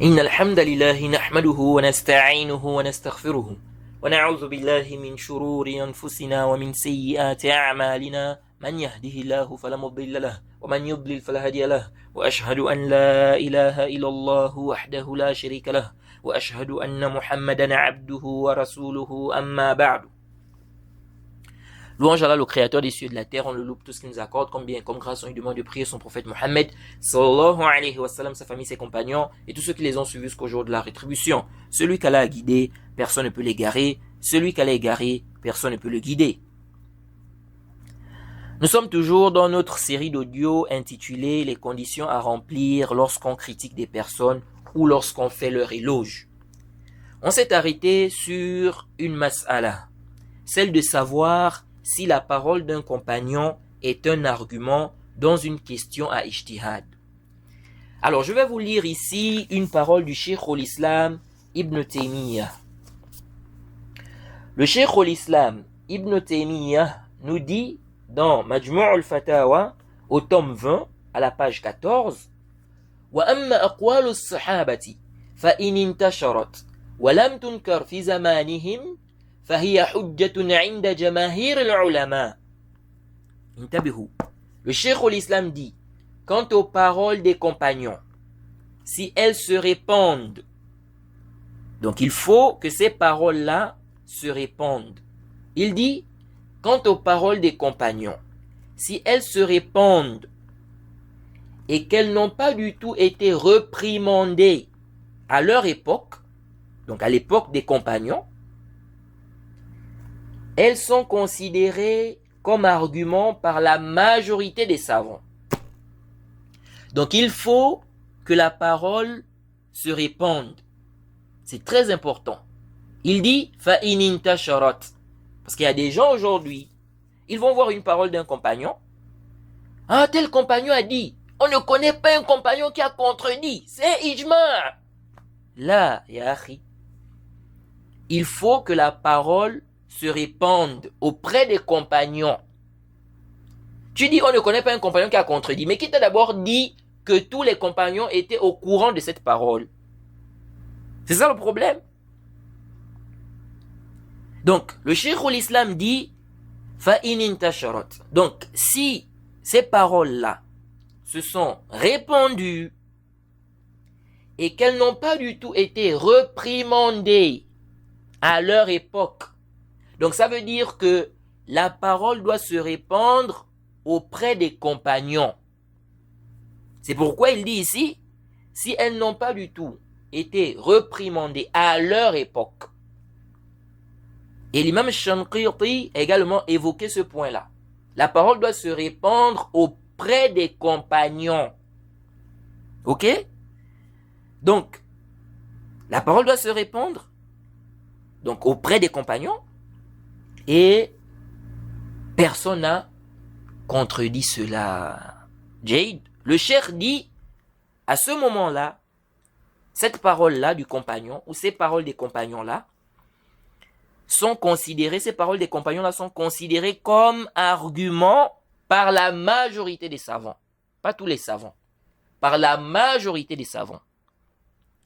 إن الحمد لله نحمده ونستعينه ونستغفره ونعوذ بالله من شرور أنفسنا ومن سيئات أعمالنا من يهده الله فلا مضل له ومن يضلل فلا هادي له وأشهد أن لا إله إلا الله وحده لا شريك له وأشهد أن محمدا عبده ورسوله أما بعد. Louange à Allah, le créateur des cieux et de la terre, on le loue tout ce qu'il nous accorde, comme bien, comme grâce, on lui demande de prier son prophète Mohammed, sallallahu alayhi wa sallam, sa famille, ses compagnons, et tous ceux qui les ont suivis jusqu'au jour de la rétribution. Celui qu'Allah a guidé, personne ne peut l'égarer. Celui qu'Allah a égaré, personne ne peut le guider. Nous sommes toujours dans notre série d'audio intitulée Les conditions à remplir lorsqu'on critique des personnes ou lorsqu'on fait leur éloge. On s'est arrêté sur une mas'ala, celle de savoir si la parole d'un compagnon est un argument dans une question à ijtihad. Alors, je vais vous lire ici une parole du Cheikh al-Islam Ibn Taymiyyah. Le Cheikh al-Islam Ibn Taymiyyah nous dit dans Majmu' al-Fatawa, au tome 20, à la page 14, وَأَمَّا أَقْوَالُ الصَّحَابَةِ فَإِنِ انْتَشَرَتْ وَلَمْ تُنْكَرْ فِي زَمَانِهِمْ فهي حجة عند جماهير العلماء. انتبهوا. Le Cheikh al-Islam dit, quant aux paroles des compagnons, si elles se répandent, donc il faut que ces paroles-là se répandent. Il dit, quant aux paroles des compagnons, si elles se répandent et qu'elles n'ont pas du tout été reprimandées à leur époque, donc à l'époque des compagnons, elles sont considérées comme argument par la majorité des savants. Donc il faut que la parole se répande. C'est très important. Il dit فَإِنِ انْتَشَرَتْ. Parce qu'il y a des gens aujourd'hui, ils vont voir une parole d'un compagnon. Ah, tel compagnon a dit. On ne connaît pas un compagnon qui a contredit. C'est ijma'. Là, ya akhi, il faut que la parole se répandent auprès des compagnons. Tu dis on ne connaît pas un compagnon qui a contredit, mais qui t'a d'abord dit que tous les compagnons étaient au courant de cette parole? C'est ça le problème. Donc, le Cheikh al-Islam dit فَإِنِ انْتَشَرَتْ. Donc, si ces paroles-là se sont répandues et qu'elles n'ont pas du tout été reprimandées à leur époque, donc ça veut dire que la parole doit se répandre auprès des compagnons. C'est pourquoi il dit ici, si elles n'ont pas du tout été reprimandées à leur époque. Et l'imam Shanqiti a également évoqué ce point-là. La parole doit se répandre auprès des compagnons. Ok? Donc, la parole doit se répandre donc auprès des compagnons. Et personne n'a contredit cela. Jade, le cheikh dit, à ce moment-là, cette parole-là du compagnon, ou ces paroles des compagnons-là, sont considérées, ces paroles des compagnons-là sont considérées comme arguments par la majorité des savants. Pas tous les savants. Par la majorité des savants.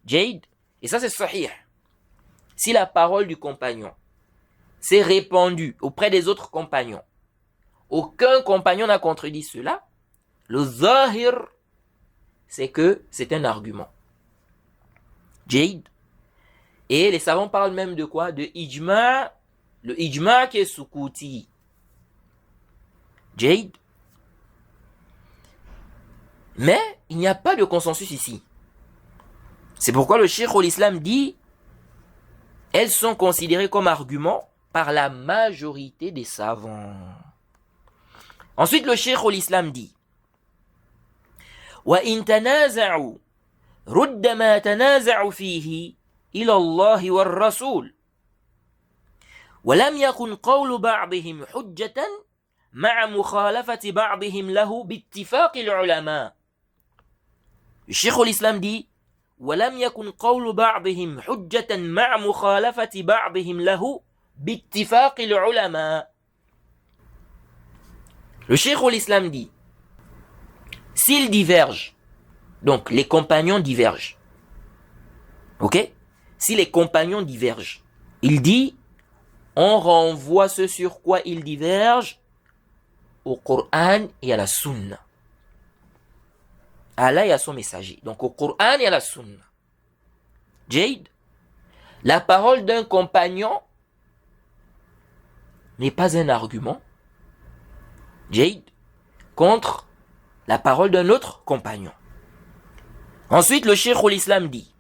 Jade, et ça c'est sahih. Si la parole du compagnon s'est répandu auprès des autres compagnons, aucun compagnon n'a contredit cela, le zahir, c'est que c'est un argument. Jade. Et les savants parlent même de quoi? De ijma', le ijma' qui est sukuti. Jade. Mais il n'y a pas de consensus ici. C'est pourquoi le Cheikh al-Islam dit, elles sont considérées comme arguments par la majorité des savants. Ensuite, le Cheikh al-Islam dit وَإِن تَنَازَعُوا رُدَّ مَا تَنَازَعُوا فِيهِ إِلَى اللَّهِ وَالرَّسُولِ وَلَمْ يَكُنْ قَوْلُ بَعْضِهِمْ حُجَّةً مَعَ مُخَالَفَةِ بَعْضِهِمْ لَهُ بِاتِّفَاقِ الْعُلَمَاءِ. Le Cheikh al-Islam dit وَلَمْ يَكُنْ قَوْلُ بَعْضِهِمْ حُجَّةً مَعَ مُخَالَفَةِ بَعْضِهِمْ لَهُ بِاتِّفَاقِ الْعُلَمَاءِ. Le Cheikh al-Islam dit, s'ils divergent, donc les compagnons divergent, Ok? Si les compagnons divergent, il dit, on renvoie ce sur quoi ils divergent au Coran et à la Sunna. Allah et à son messager. Donc au Coran et à la Sunna. Jade, la parole d'un compagnon n'est pas un argument, Jade, contre la parole d'un autre compagnon. Ensuite, le Cheikh l'Islam dit,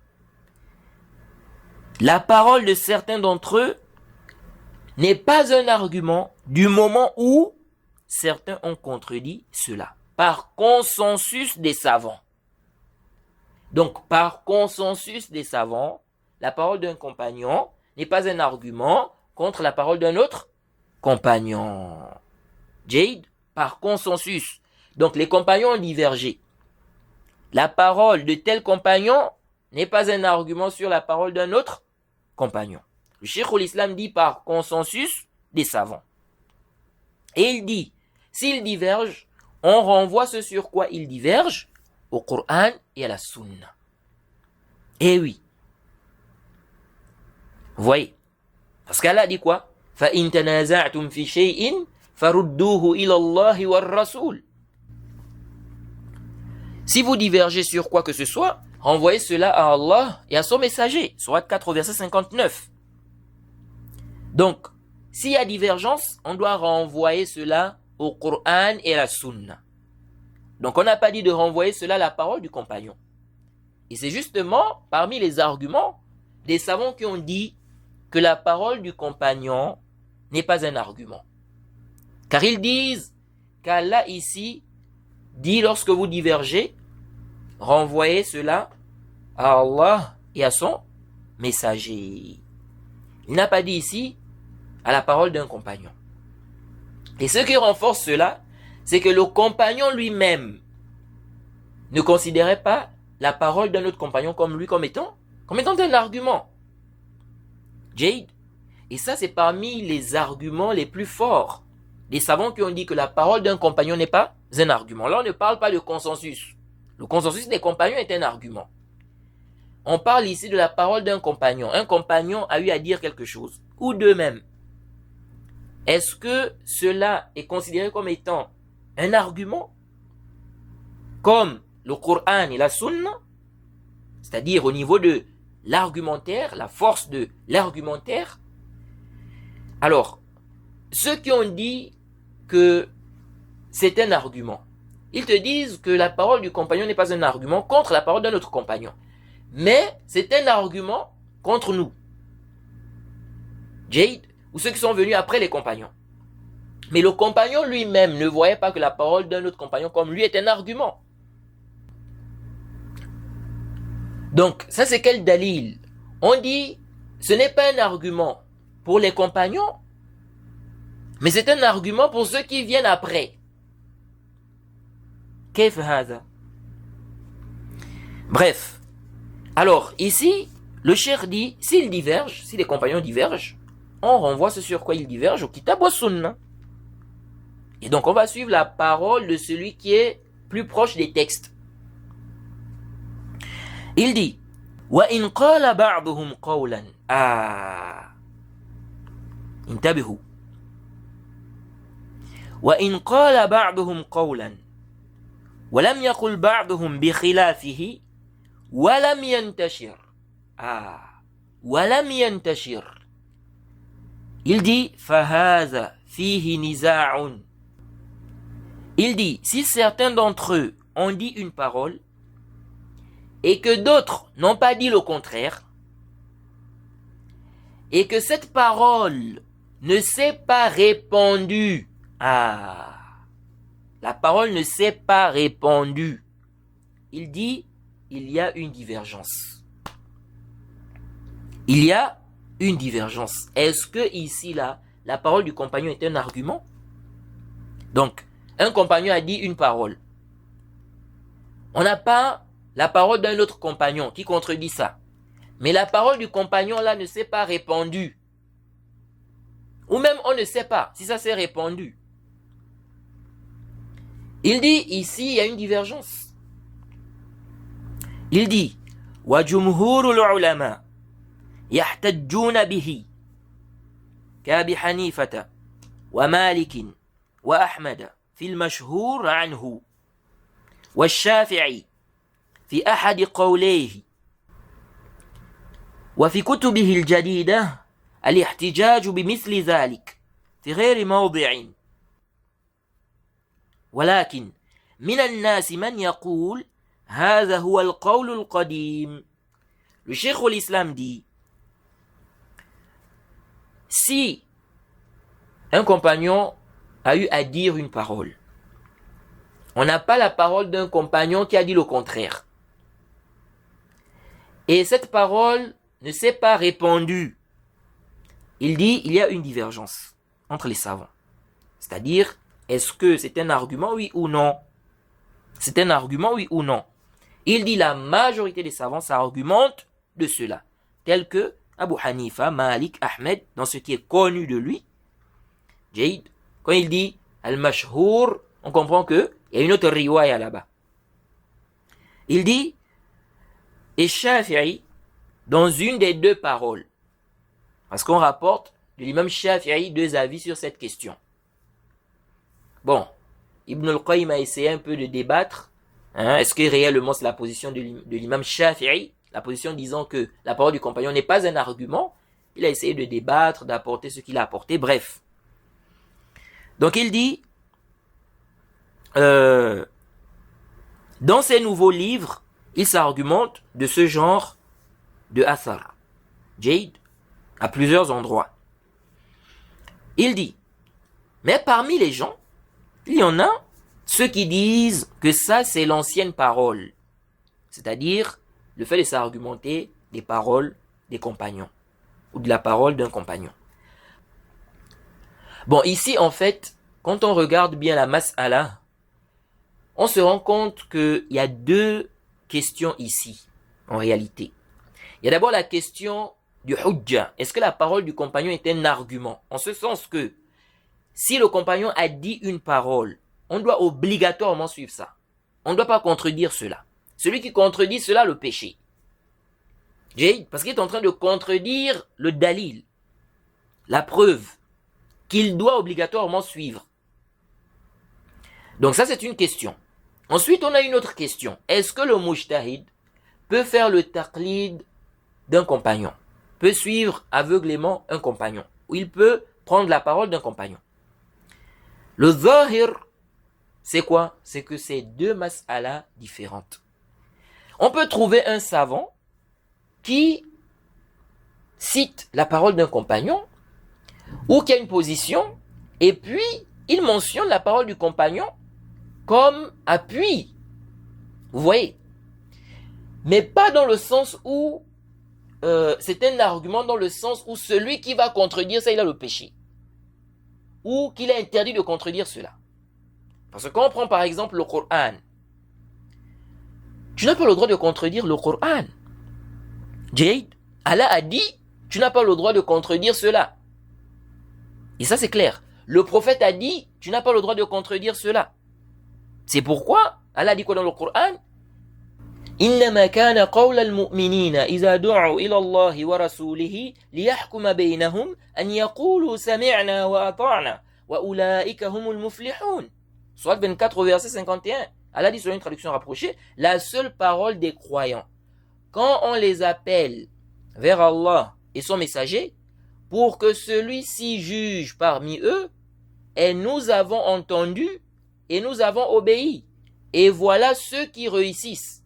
la parole de certains d'entre eux n'est pas un argument du moment où certains ont contredit cela, par consensus des savants. Donc, par consensus des savants, la parole d'un compagnon n'est pas un argument contre la parole d'un autre compagnon. Jade, par consensus. Donc, les compagnons ont divergé. La parole de tel compagnon n'est pas un argument sur la parole d'un autre compagnon. Le Cheikh l'Islam dit par consensus des savants. Et il dit, s'ils divergent, on renvoie ce sur quoi ils divergent au Coran et à la Sunna. Eh oui. Vous voyez. Parce qu'Allah dit quoi? فَإِن تَنَازَعْتُمْ فِي شَيْءٍ فَرُدُّوهُ إِلَى اللَّهِ وَالرَّسُولِ. Si vous divergez sur quoi que ce soit, renvoyez cela à Allah et à son messager. Sourate 4, verset 59. Donc, s'il y a divergence, on doit renvoyer cela au Coran et à la Sunna. Donc, on n'a pas dit de renvoyer cela à la parole du compagnon. Et c'est justement parmi les arguments des savants qui ont dit que la parole du compagnon n'est pas un argument. Car ils disent qu'Allah ici dit lorsque vous divergez, renvoyez cela à Allah et à son messager. Il n'a pas dit ici à la parole d'un compagnon. Et ce qui renforce cela, c'est que le compagnon lui-même ne considérait pas la parole d'un autre compagnon comme étant un argument. Jade. Et ça, c'est parmi les arguments les plus forts des savants qui ont dit que la parole d'un compagnon n'est pas un argument. Là, on ne parle pas de consensus. Le consensus des compagnons est un argument. On parle ici de la parole d'un compagnon. Un compagnon a eu à dire quelque chose, ou deux même. Est-ce que cela est considéré comme étant un argument, comme le Coran et la Sunna, c'est-à-dire au niveau de l'argumentaire, la force de l'argumentaire? Alors, ceux qui ont dit que c'est un argument, ils te disent que la parole du compagnon n'est pas un argument contre la parole d'un autre compagnon, mais c'est un argument contre nous, Jade, ou ceux qui sont venus après les compagnons. Mais le compagnon lui-même ne voyait pas que la parole d'un autre compagnon comme lui est un argument. Donc, ça c'est quel dalil? On dit, ce n'est pas un argument pour les compagnons, mais c'est un argument pour ceux qui viennent après. Bref. Alors, ici, le cheikh dit, s'ils divergent, si les compagnons divergent, on renvoie ce sur quoi ils divergent au Kitab wa Sunna. Et donc, on va suivre la parole de celui qui est plus proche des textes. Il dit, وَإِنْ قَالَ بَعْضُهُمْ قَوْلًا انتبهوا وَإِنْ قَالَ بَعْضُهُمْ قَوْلًا وَلَمْ يَقُلْ بَعْضُهُمْ بِخِلَافِهِ وَلَمْ يَنْتَشِرْ وَلَمْ يَنْتَشِرْ. Il dit فَهَذَا فِيهِ نِزَاعٌ. Il dit, si certains d'entre eux ont dit une parole et que d'autres n'ont pas dit le contraire, et que cette parole ne s'est pas répandue, la parole ne s'est pas répandue, il dit, il y a une divergence. Il y a une divergence. Est-ce que ici, là, la parole du compagnon est un argument? Donc, un compagnon a dit une parole. On n'a pas la parole d'un autre compagnon qui contredit ça. Mais la parole du compagnon là ne s'est pas répandue. Ou même on ne sait pas si ça s'est répandu. Il dit ici il y a une divergence. Il dit وجمهور العلماء يحتجون به كأبي حنيفة ومالك وأحمد في المشهور عنه والشافعي في أحد قوليه وفي كتبه الجديدة الاحتجاج بمثل ذلك في غير موضع ولكن من الناس من يقول هذا هو القول القديم. Le Cheikh l'Islam dit, si un compagnon a eu à dire une parole, on n'a pas la parole d'un compagnon qui a dit le contraire. Et cette parole ne s'est pas répandue. Il dit, il y a une divergence entre les savants. C'est-à-dire, est-ce que c'est un argument, oui ou non? C'est un argument, oui ou non? Il dit, la majorité des savants s'argumentent de cela, tels que Abu Hanifa, Malik, Ahmed, dans ce qui est connu de lui. Jaïd, quand il dit Al-Mashhour, on comprend qu'il y a une autre riwaya là-bas. Il dit, et Shafi'i, dans une des deux paroles, parce qu'on rapporte de l'imam Shafi'i deux avis sur cette question. Bon, Ibn al-Qayyim a essayé un peu de débattre. Est-ce que réellement c'est la position de l'imam Shafi'i, la position disant que la parole du compagnon n'est pas un argument? Il a essayé de débattre, d'apporter ce qu'il a apporté, bref. Donc il dit, dans ces nouveaux livres, il s'argumente de ce genre de athar, Jayd, à plusieurs endroits. Il dit, mais parmi les gens, il y en a ceux qui disent que ça c'est l'ancienne parole, c'est-à-dire le fait de s'argumenter des paroles des compagnons, ou de la parole d'un compagnon. Bon, ici en fait, quand on regarde bien la mas'ala, on se rend compte qu'il y a deux questions ici, en réalité. Il y a d'abord la question du hujja. Est-ce que la parole du compagnon est un argument? En ce sens que, si le compagnon a dit une parole, on doit obligatoirement suivre ça. On ne doit pas contredire cela. Celui qui contredit cela, le péché. Parce qu'il est en train de contredire le dalil, la preuve, qu'il doit obligatoirement suivre. Donc ça, c'est une question. Ensuite, on a une autre question. Est-ce que le mujtahid peut faire le taqlid d'un compagnon, peut suivre aveuglément un compagnon, ou il peut prendre la parole d'un compagnon? Le zahir, c'est quoi? C'est que c'est deux mas'ala différentes. On peut trouver un savant qui cite la parole d'un compagnon, ou qui a une position, et puis il mentionne la parole du compagnon comme appui. Vous voyez? Mais pas dans le sens où c'est un argument, dans le sens où celui qui va contredire ça, il a le péché. Ou qu'il est interdit de contredire cela. Parce que quand on prend par exemple le Coran, tu n'as pas le droit de contredire le Coran. Jayd, Allah a dit, tu n'as pas le droit de contredire cela. Et ça c'est clair. Le prophète a dit, tu n'as pas le droit de contredire cela. C'est pourquoi Allah dit quoi dans le Coran? إنما كان قول المؤمنين إذا دعوا إلى الله ورسوله ليحكم بينهم أن يقولوا سمعنا وأطعنا وأولئك هم المفلحون. Soit 24 verset 51. Allah dit sur une traduction rapprochée, la seule parole des croyants, quand on les appelle vers Allah et son messager, pour que celui-ci juge parmi eux, et nous avons entendu et nous avons obéi. Et voilà ceux qui réussissent.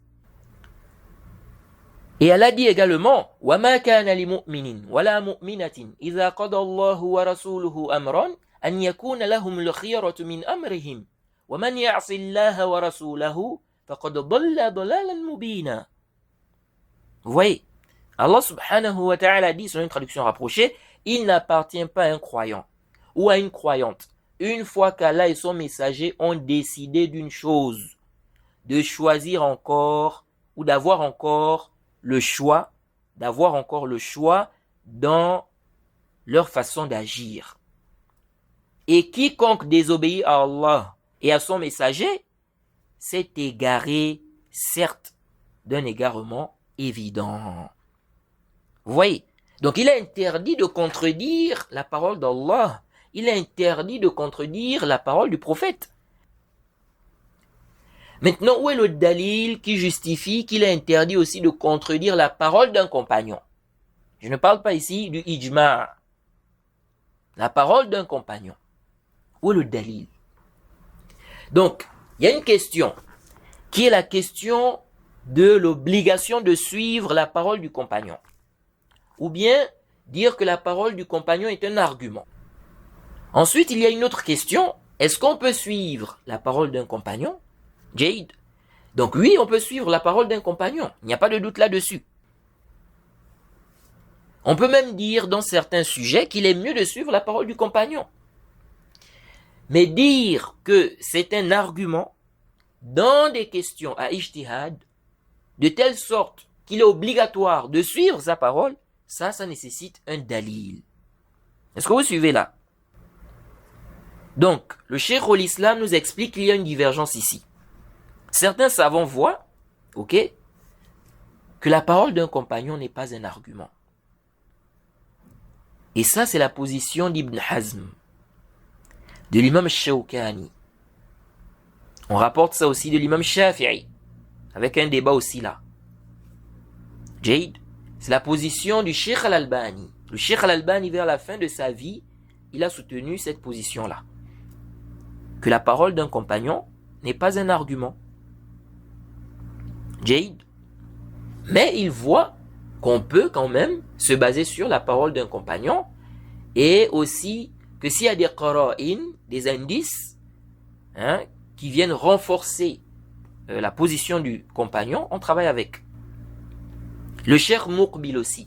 Et Allah dit également, وَمَا كَانَ لِمُؤْمِنٍ وَلَا مُؤْمِنَةٍ إِذَا قَضَى اللَّهُ وَرَسُولُهُ أَمْرًا أَنْ يَكُونَ لَهُمُ الْخِيَرَةُ مِنْ أَمْرِهِمْ وَمَنْ يَعْصِ اللَّهَ وَرَسُولَهُ فَقَدْ ضَلَّ ضَلَالًا مُبِينًا. Vous voyez, Allah subhanahu wa ta'ala dit sur une traduction rapprochée, il n'appartient pas à un croyant ou à une croyante, une fois qu'Allah et son messager ont décidé d'une chose, de choisir encore ou d'avoir encore le choix dans leur façon d'agir. Et quiconque désobéit à Allah et à son messager s'est égaré, certes, d'un égarement évident. Vous voyez? Donc il est interdit de contredire la parole d'Allah. Il est interdit de contredire la parole du prophète. Maintenant, où est le dalil qui justifie qu'il est interdit aussi de contredire la parole d'un compagnon? Je ne parle pas ici du ijma'. La parole d'un compagnon. Où est le dalil? Donc, il y a une question qui est la question de l'obligation de suivre la parole du compagnon. Ou bien dire que la parole du compagnon est un argument. Ensuite, il y a une autre question. Est-ce qu'on peut suivre la parole d'un compagnon? Jade. Donc oui, on peut suivre la parole d'un compagnon. Il n'y a pas de doute là-dessus. On peut même dire dans certains sujets qu'il est mieux de suivre la parole du compagnon. Mais dire que c'est un argument dans des questions à ijtihad, de telle sorte qu'il est obligatoire de suivre sa parole, ça nécessite un dalil. Est-ce que vous suivez là? Donc, le Cheikh al-Islam nous explique qu'il y a une divergence ici. Certains savants voient, que la parole d'un compagnon n'est pas un argument. Et ça, c'est la position d'Ibn Hazm, de l'imam Shawkani. On rapporte ça aussi de l'imam Shafi'i, avec un débat aussi là. Jade, c'est la position du Cheikh al-Albani. Le Cheikh al-Albani, vers la fin de sa vie, il a soutenu cette position-là. Que la parole d'un compagnon n'est pas un argument. Jade. Mais il voit qu'on peut quand même se baser sur la parole d'un compagnon et aussi que s'il y a des qara'in, des indices, qui viennent renforcer la position du compagnon, on travaille avec. Le Cheikh Muqbil aussi,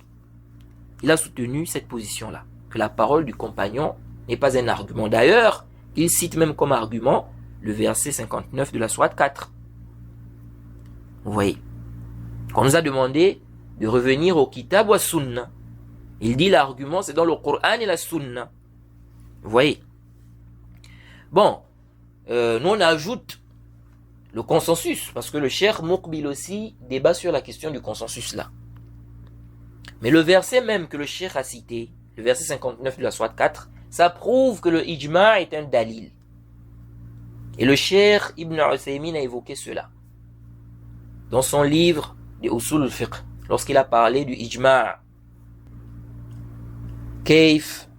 il a soutenu cette position-là, que la parole du compagnon n'est pas un argument. D'ailleurs, il cite même comme argument le verset 59 de la sourate 4. Vous voyez, qu'on nous a demandé de revenir au kitab wa sunna. Il dit l'argument c'est dans le Coran et la sunna. Vous voyez. Bon, nous on ajoute le consensus, parce que le Cheikh Muqbil aussi débat sur la question du consensus là. Mais le verset même que le Cheikh a cité, le verset 59 de la sourate 4, ça prouve que le ijma' est un dalil. Et le Cheikh Ibn Uthaymin a évoqué cela dans son livre de Usul al-Fiqh, lorsqu'il a parlé du ijma'. Kaif.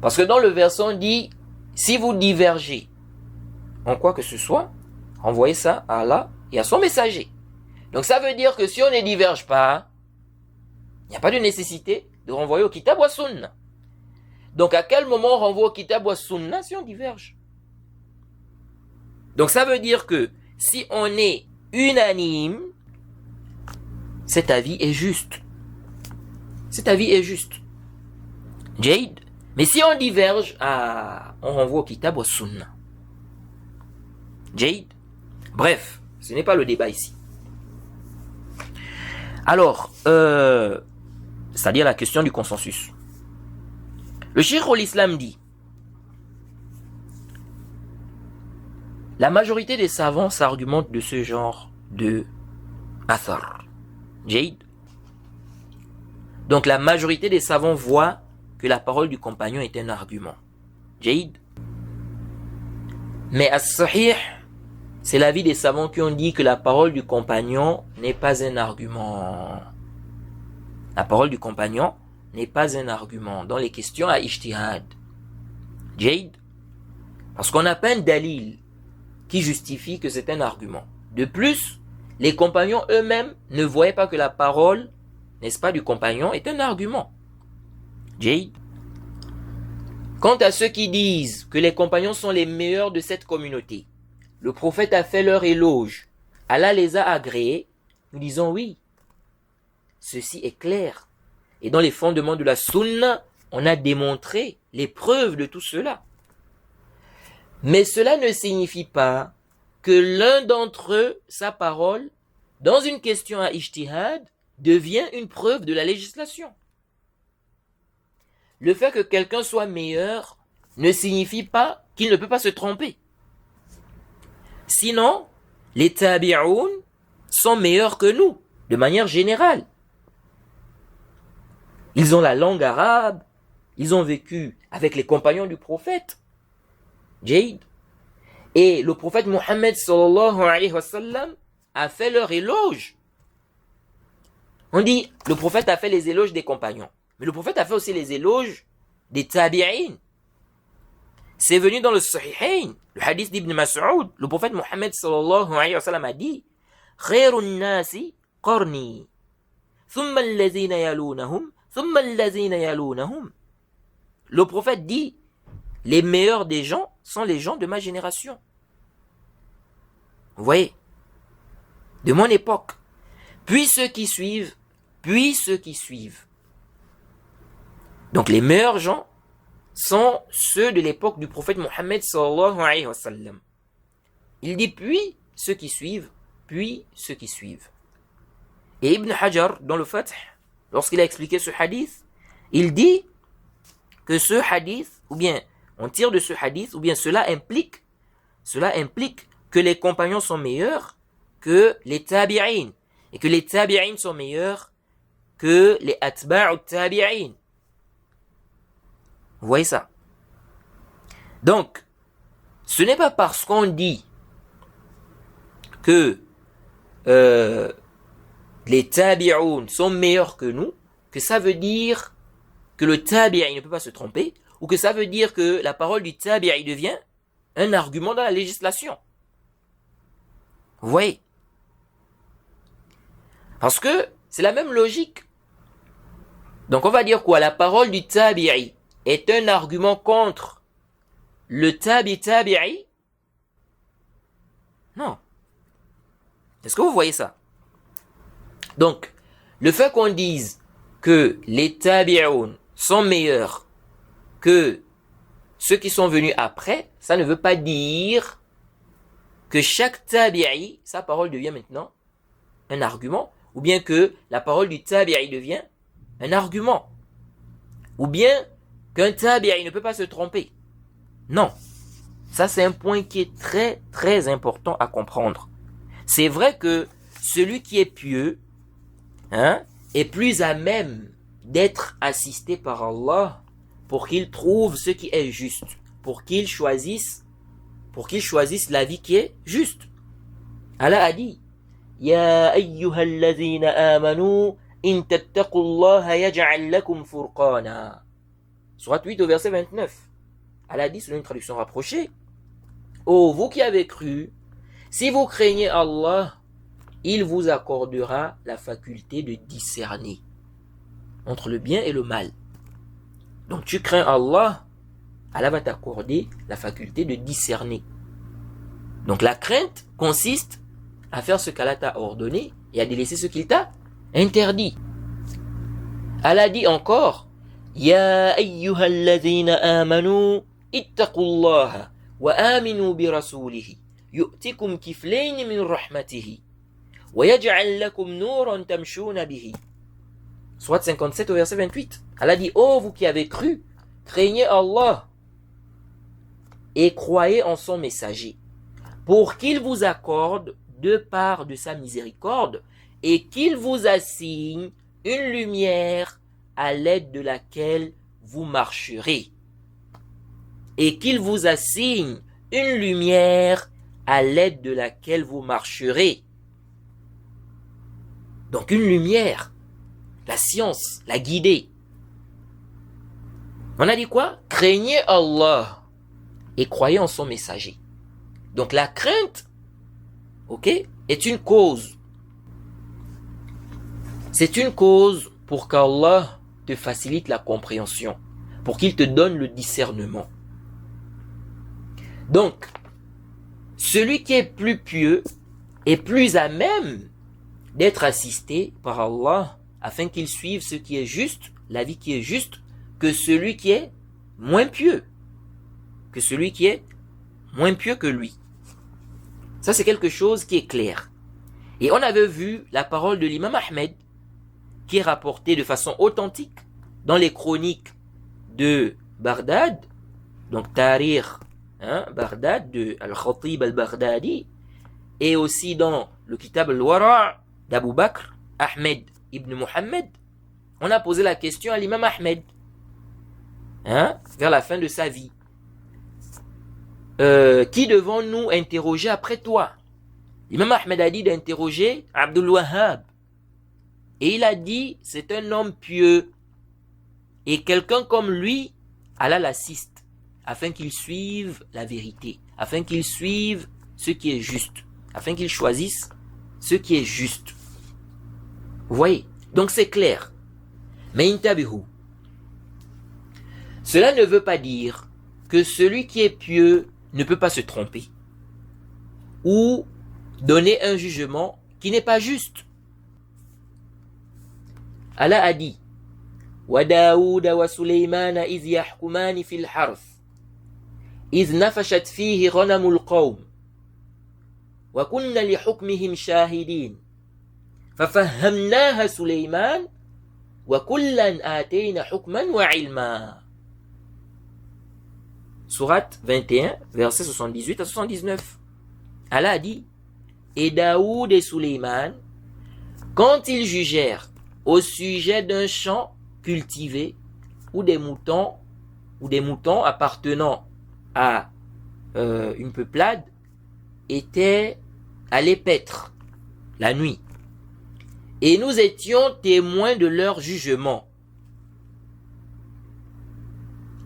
Parce que dans le verset on dit, si vous divergez en quoi que ce soit, renvoyez ça à Allah et à son messager. Donc ça veut dire que si on ne diverge pas, il n'y a pas de nécessité de renvoyer au kitab wa sunna. Donc à quel moment on renvoie au kitab wa sunna si on diverge? Donc ça veut dire que si on est unanime, cet avis est juste. Cet avis est juste. Jade. Mais si on diverge, on renvoie au kitab wa sunna. Jade. Bref, ce n'est pas le débat ici. Alors, c'est-à-dire la question du consensus. Le Cheikh al-Islam dit, la majorité des savants s'argumentent de ce genre de athar. Jade. Donc la majorité des savants voient que la parole du compagnon est un argument. Jade. Mais as-sahih, c'est l'avis des savants qui ont dit que la parole du compagnon n'est pas un argument. La parole du compagnon n'est pas un argument dans les questions à ijtihad. Jade. Parce qu'on n'a pas un dalil qui justifie que c'est un argument. De plus, les compagnons eux-mêmes ne voyaient pas que la parole, n'est-ce pas, du compagnon est un argument. Jade. Quant à ceux qui disent que les compagnons sont les meilleurs de cette communauté, le prophète a fait leur éloge, Allah les a agréés, nous disons oui. Ceci est clair. Et dans les fondements de la sunna, on a démontré les preuves de tout cela. Mais cela ne signifie pas que l'un d'entre eux, sa parole, dans une question à ijtihad, devient une preuve de la législation. Le fait que quelqu'un soit meilleur ne signifie pas qu'il ne peut pas se tromper. Sinon, les tabi'oun sont meilleurs que nous. de manière générale. Ils ont la langue arabe, ils ont vécu avec les compagnons du prophète. Jaïd. Et le prophète Mohammed sallallahu alayhi wa sallam a fait leur éloge. On dit, le prophète a fait les éloges des compagnons. Mais le prophète a fait aussi les éloges des tabi'in. C'est venu dans le Sahihain, le hadith d'Ibn Mas'ud. Le prophète Mohammed sallallahu alayhi wa sallam a dit, Khairun nasi qarni, thumma allazina yalunahum, thumma allazina yalunahum. Le prophète dit, les meilleurs des gens sont les gens de ma génération. Vous voyez, de mon époque. Puis ceux qui suivent, puis ceux qui suivent. Donc les meilleurs gens sont ceux de l'époque du prophète Mohammed sallallahu alayhi wa sallam. Il dit puis ceux qui suivent, puis ceux qui suivent. Et Ibn Hajar, dans le Fath, lorsqu'il a expliqué ce hadith, il dit que ce hadith, ou bien on tire de ce hadith, ou bien cela implique que les compagnons sont meilleurs que les tabi'in, et que les tabi'in sont meilleurs que les atba'u tabi'in. Vous voyez ça? Donc, ce n'est pas parce qu'on dit que les tabi'un sont meilleurs que nous, que ça veut dire que le tabi'i ne peut pas se tromper, ou que ça veut dire que la parole du tabi'i devient un argument dans la législation. Vous voyez? Parce que c'est la même logique. Donc on va dire quoi? La parole du tabi'i est un argument contre le tabi'i? Non. Est-ce que vous voyez ça? Donc, le fait qu'on dise que les tabi'un sont meilleurs que ceux qui sont venus après, ça ne veut pas dire que chaque tabi'i, sa parole devient maintenant un argument, ou bien que la parole du tabi'i devient un argument, ou bien qu'un tabi'i ne peut pas se tromper. Non. Ça, c'est un point qui est très, très important à comprendre. C'est vrai que celui qui est pieux, est plus à même d'être assisté par Allah pour qu'il trouve ce qui est juste, pour qu'il choisisse la vie qui est juste. Allah a dit, Ya ayyuhallazina amanu, in tattaqullaha yaj'al lakum furqana. Surat 8 au verset 29. Allah a dit, selon une traduction rapprochée, ô vous qui avez cru, si vous craignez Allah, il vous accordera la faculté de discerner entre le bien et le mal. Donc tu crains Allah, Allah va t'accorder la faculté de discerner. Donc la crainte consiste à faire ce qu'Allah t'a ordonné et à délaisser ce qu'il t'a interdit. Allah dit encore, Ya ayyuhallazina amanu, ittaqullaha wa aminu bi rasulihi, yu'tikum kiflayni min rahmatihi. Soit 57 au verset 28. Allah dit, ô vous qui avez cru, craignez Allah et croyez en son messager, pour qu'il vous accorde deux parts de sa miséricorde et qu'il vous assigne une lumière à l'aide de laquelle vous marcherez. Et qu'il vous assigne une lumière à l'aide de laquelle vous marcherez. Donc une lumière, la science, la guidée. On a dit quoi? Craignez Allah et croyez en son messager. Donc la crainte, est une cause. C'est une cause pour qu'Allah te facilite la compréhension, pour qu'il te donne le discernement. Donc, celui qui est plus pieux est plus à même d'être assisté par Allah afin qu'il suive ce qui est juste, la vie qui est juste, que celui qui est moins pieux. Que celui qui est moins pieux que lui. Ça, c'est quelque chose qui est clair. Et on avait vu la parole de l'imam Ahmed qui est rapportée de façon authentique dans les chroniques de Bagdad, donc Tariq, Bagdad de Al-Khatib al-Baghdadi, et aussi dans le Kitab al-Wara' d'Abu Bakr, Ahmed ibn Muhammad, on a posé la question à l'imam Ahmed, vers la fin de sa vie. Qui devons-nous interroger après toi? L'imam Ahmed a dit d'interroger Abdul Wahhab. Et il a dit, c'est un homme pieux. Et quelqu'un comme lui, Allah l'assiste, afin qu'il suive la vérité, afin qu'il suive ce qui est juste, afin qu'il choisisse ce qui est juste. Vous voyez? Donc c'est clair. Mais intabihu. Cela ne veut pas dire que celui qui est pieux ne peut pas se tromper ou donner un jugement qui n'est pas juste. Allah a dit وَدَاوُودَ وَسُلَيْمَانَ إِذْ يَحْكُمَانِ فِي الْحَرْثِ إِذْ نَفَشَتْ فِيهِ غَنَمُ الْقَوْمِ وَكُنَّا لِحُكْمِهِمْ شَاهِدِينَ فَفَهَّمْنَاهَا سُلَيْمَانَ وَكُلًّا آتَيْنَا حُكْمًا وَعِلْمًا. Sourate 21, versets 78 à 79. Allah a dit, et Daoud et Suleiman, quand ils jugèrent au sujet d'un champ cultivé ou des moutons appartenant à une peuplade, étaient allés paître la nuit. Et nous étions témoins de leur jugement.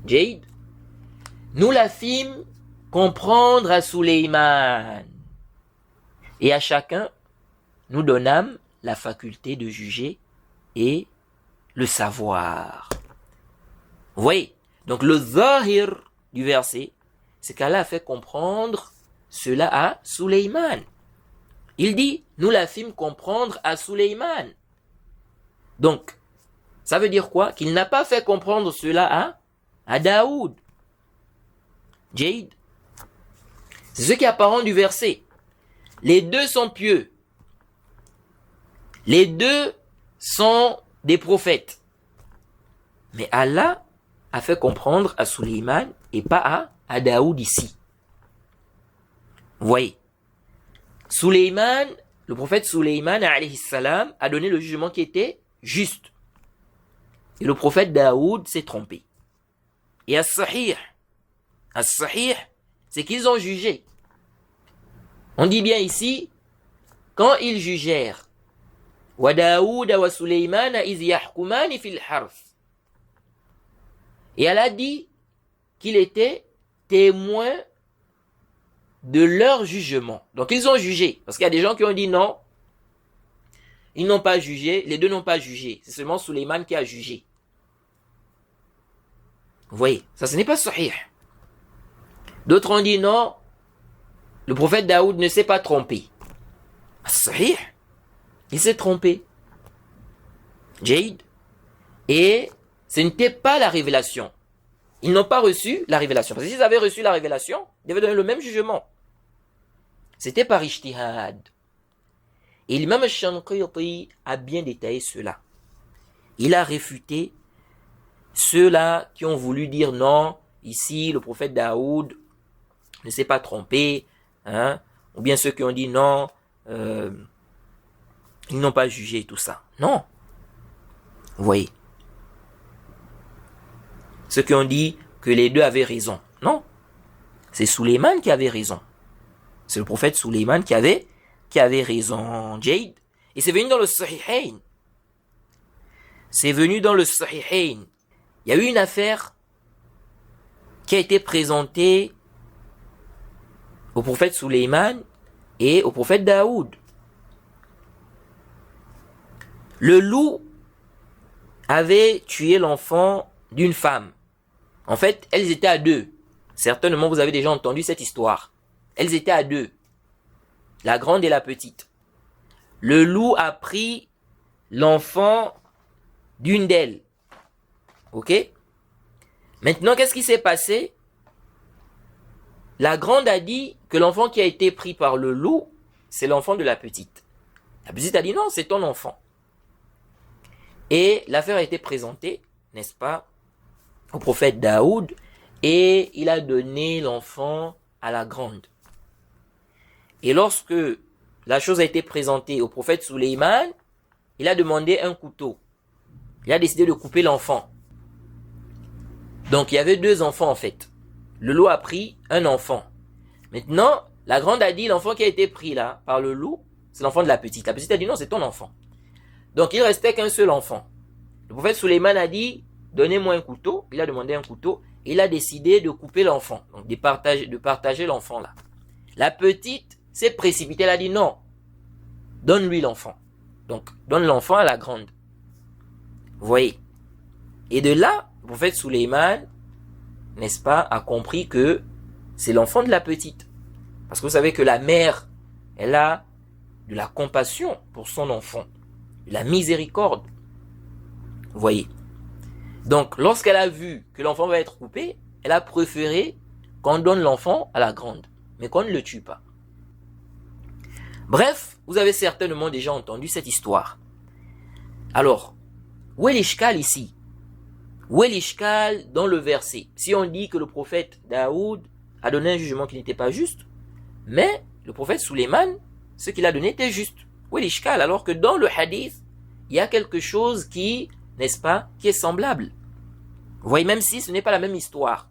Jade, nous la fîmes comprendre à Suleiman. Et à chacun, nous donnâmes la faculté de juger et le savoir. Vous voyez? Donc le zahir du verset, c'est qu'Allah a fait comprendre cela à Suleiman. Il dit, nous la fîmes comprendre à Suleiman. Donc, ça veut dire quoi? Qu'il n'a pas fait comprendre cela à Daoud. Jade, c'est ce qui est apparent du verset. Les deux sont pieux. Les deux sont des prophètes. Mais Allah a fait comprendre à Suleiman et pas à Daoud ici. Vous voyez, Suleiman, le prophète Suleiman alayhi salam, a donné le jugement qui était juste. Et le prophète Daoud s'est trompé. Et as-sahih, c'est qu'ils ont jugé. On dit bien ici, quand ils jugèrent, wa Daoud wa Suleiman iz yahkumani fil harth. Et elle a dit qu'il était témoin de leur jugement. Donc ils ont jugé. Parce qu'il y a des gens qui ont dit non, ils n'ont pas jugé, les deux n'ont pas jugé. C'est seulement Suleiman qui a jugé. Vous voyez, ça ce n'est pas sahih. D'autres ont dit non, le prophète Daoud ne s'est pas trompé. Sahih, il s'est trompé. Jade. Et ce n'était pas la révélation. Ils n'ont pas reçu la révélation. Parce que s'ils avaient reçu la révélation, ils devaient donner le même jugement. C'était par ijtihad. Et l'imam al-Shanqiti a bien détaillé cela. Il a réfuté ceux-là qui ont voulu dire non, ici le prophète Daoud ne s'est pas trompé, ou bien ceux qui ont dit non, ils n'ont pas jugé tout ça. Non. Vous voyez. Ceux qui ont dit que les deux avaient raison. Non. C'est Suleiman qui avait raison. C'est le prophète Suleiman qui avait raison. Jade. Et c'est venu dans le Sahihain. C'est venu dans le Sahihain. Il y a eu une affaire qui a été présentée au prophète Suleiman et au prophète Daoud. Le loup avait tué l'enfant d'une femme. En fait, elles étaient à deux. Certainement, vous avez déjà entendu cette histoire. Elles étaient à deux. La grande et la petite. Le loup a pris l'enfant d'une d'elles. Ok? Maintenant, qu'est-ce qui s'est passé? La grande a dit que l'enfant qui a été pris par le loup, c'est l'enfant de la petite. La petite a dit non, c'est ton enfant. Et l'affaire a été présentée, n'est-ce pas, au prophète Daoud, et il a donné l'enfant à la grande. Et lorsque la chose a été présentée au prophète Suleiman, il a demandé un couteau. Il a décidé de couper l'enfant. Donc il y avait 2 enfants en fait. Le loup a pris un enfant. Maintenant, la grande a dit, l'enfant qui a été pris là, par le loup, c'est l'enfant de la petite. La petite a dit, non, c'est ton enfant. Donc il restait qu'un seul enfant. Le prophète Suleiman a dit, donnez-moi un couteau. Il a demandé un couteau. Il a décidé de couper l'enfant. Donc de partager l'enfant là. La petite s'est précipitée. Elle a dit, non, donne-lui l'enfant. Donc donne l'enfant à la grande. Vous voyez. Et de là, le prophète Suleiman, n'est-ce pas, a compris que c'est l'enfant de la petite. Parce que vous savez que la mère, elle a de la compassion pour son enfant, de la miséricorde. Vous voyez. Donc, lorsqu'elle a vu que l'enfant va être coupé, elle a préféré qu'on donne l'enfant à la grande, mais qu'on ne le tue pas. Bref, vous avez certainement déjà entendu cette histoire. Alors, où est l'ishkal ici? Où est l'ishkal dans le verset? Si on dit que le prophète Daoud a donné un jugement qui n'était pas juste, mais le prophète Suleiman, ce qu'il a donné était juste. Où est l'ishkal? Alors que dans le hadith, il y a quelque chose qui, n'est-ce pas, qui est semblable. Vous voyez, même si ce n'est pas la même histoire.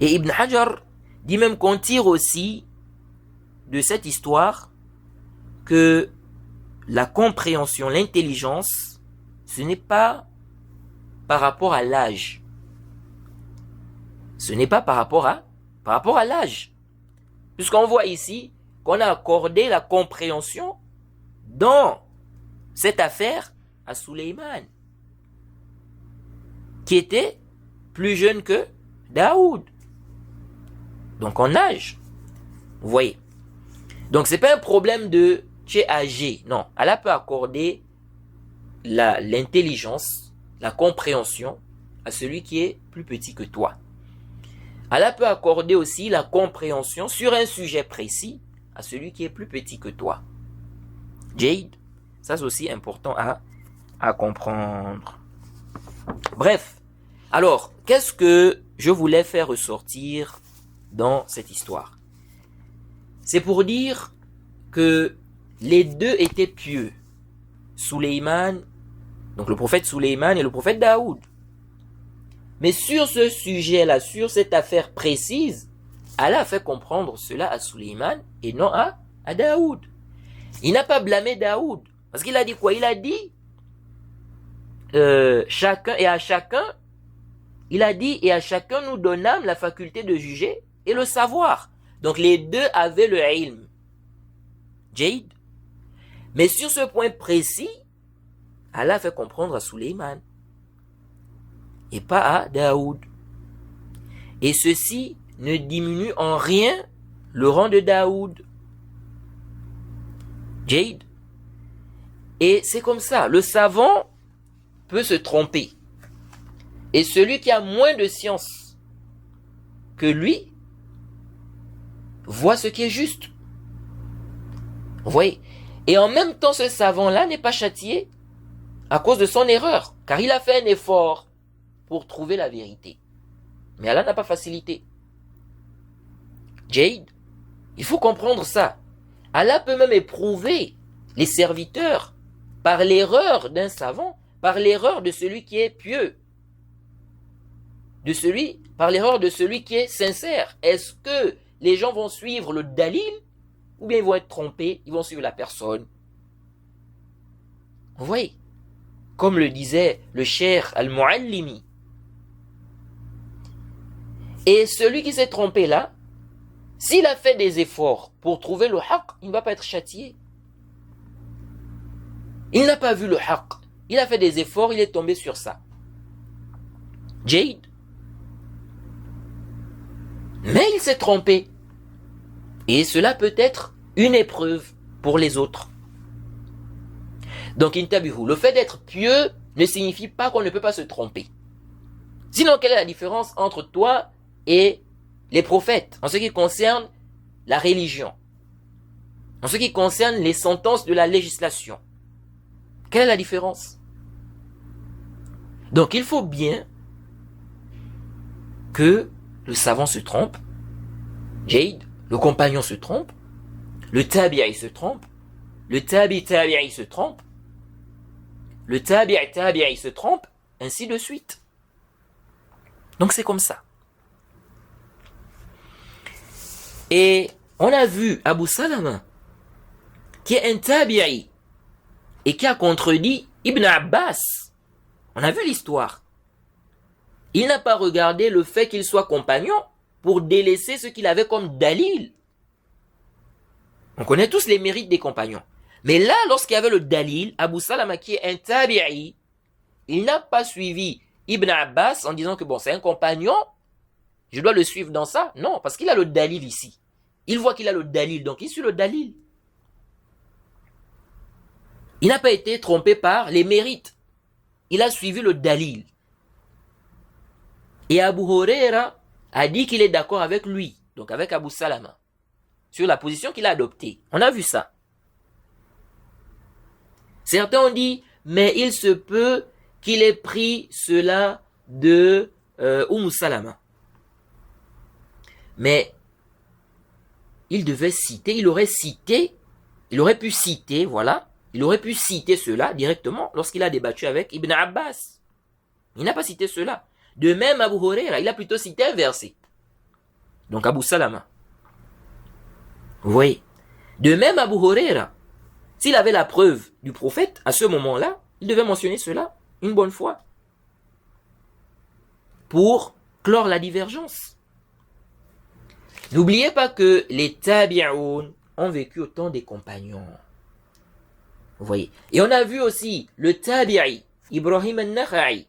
Et Ibn Hajar dit même qu'on tire aussi de cette histoire que la compréhension, l'intelligence, ce n'est pas par rapport à l'âge. Ce n'est pas par rapport à l'âge. Puisqu'on voit ici qu'on a accordé la compréhension dans cette affaire à Suleiman, qui était plus jeune que Daoud. Donc en âge. Vous voyez. Donc c'est pas un problème de tu es âgé. Non. Allah peut accorder l'intelligence, la compréhension à celui qui est plus petit que toi. Allah peut accorder aussi la compréhension sur un sujet précis à celui qui est plus petit que toi. Jade, ça c'est aussi important à comprendre. Bref, alors, qu'est-ce que je voulais faire ressortir dans cette histoire? C'est pour dire que les deux étaient pieux. Suleiman, donc le prophète Suleiman et le prophète Daoud. Mais sur ce sujet-là, sur cette affaire précise, Allah a fait comprendre cela à Suleiman et non à Daoud. Il n'a pas blâmé Daoud. Parce qu'il a dit quoi? Il a dit chacun, il a dit, et à chacun nous donnâmes la faculté de juger et le savoir. Donc les deux avaient le ilm. Jade. Mais sur ce point précis, Allah a fait comprendre à Suleiman et pas à Daoud. Et ceci ne diminue en rien le rang de Daoud. Jade. Et c'est comme ça. Le savant peut se tromper. Et celui qui a moins de science que lui voit ce qui est juste. Vous voyez? Et en même temps, ce savant-là n'est pas châtié à cause de son erreur. Car il a fait un effort pour trouver la vérité. Mais Allah n'a pas facilité. Jade, il faut comprendre ça. Allah peut même éprouver les serviteurs par l'erreur d'un savant, par l'erreur de celui qui est pieux, par l'erreur de celui qui est sincère. Est-ce que les gens vont suivre le dalil ou bien ils vont être trompés, ils vont suivre la personne? Vous voyez, comme le disait le Cheikh Al-Muallimi. Et celui qui s'est trompé là, s'il a fait des efforts pour trouver le haqq, il ne va pas être châtié. Il n'a pas vu le haqq. Il a fait des efforts, il est tombé sur ça. Jade. Mais il s'est trompé. Et cela peut être une épreuve pour les autres. Donc, intabihu, le fait d'être pieux ne signifie pas qu'on ne peut pas se tromper. Sinon, quelle est la différence entre toi et les prophètes en ce qui concerne la religion, en ce qui concerne les sentences de la législation? Quelle est la différence? Donc il faut bien que le savant se trompe, Jade, le compagnon se trompe, le tabi'i se trompe, le tabi'i se trompe, le tabi'i se trompe, ainsi de suite. Donc c'est comme ça. Et on a vu Abu Salama, qui est un tabi'i, et qui a contredit Ibn Abbas. On a vu l'histoire. Il n'a pas regardé le fait qu'il soit compagnon pour délaisser ce qu'il avait comme dalil. On connaît tous les mérites des compagnons. Mais là, lorsqu'il y avait le dalil, Abu Salama, qui est un tabi'i, il n'a pas suivi Ibn Abbas en disant que bon, c'est un compagnon, je dois le suivre dans ça. Non, parce qu'il a le dalil ici. Il voit qu'il a le dalil, donc il suit le dalil. Il n'a pas été trompé par les mérites. Il a suivi le dalil. Et Abu Huraira a dit qu'il est d'accord avec lui, donc avec Abu Salama, sur la position qu'il a adoptée. On a vu ça. Certains ont dit, mais il se peut qu'il ait pris cela de Salama. Mais il aurait pu citer cela directement lorsqu'il a débattu avec Ibn Abbas. Il n'a pas cité cela. De même, Abu Huraira, il a plutôt cité un verset. Donc Abu Salama. Vous voyez. De même, Abu Huraira, s'il avait la preuve du prophète, à ce moment-là, il devait mentionner cela une bonne fois. Pour clore la divergence. N'oubliez pas que les tabi'oun ont vécu au temps des compagnons. Vous voyez. Et on a vu aussi le tabi'i, Ibrahim al-Nakha'i,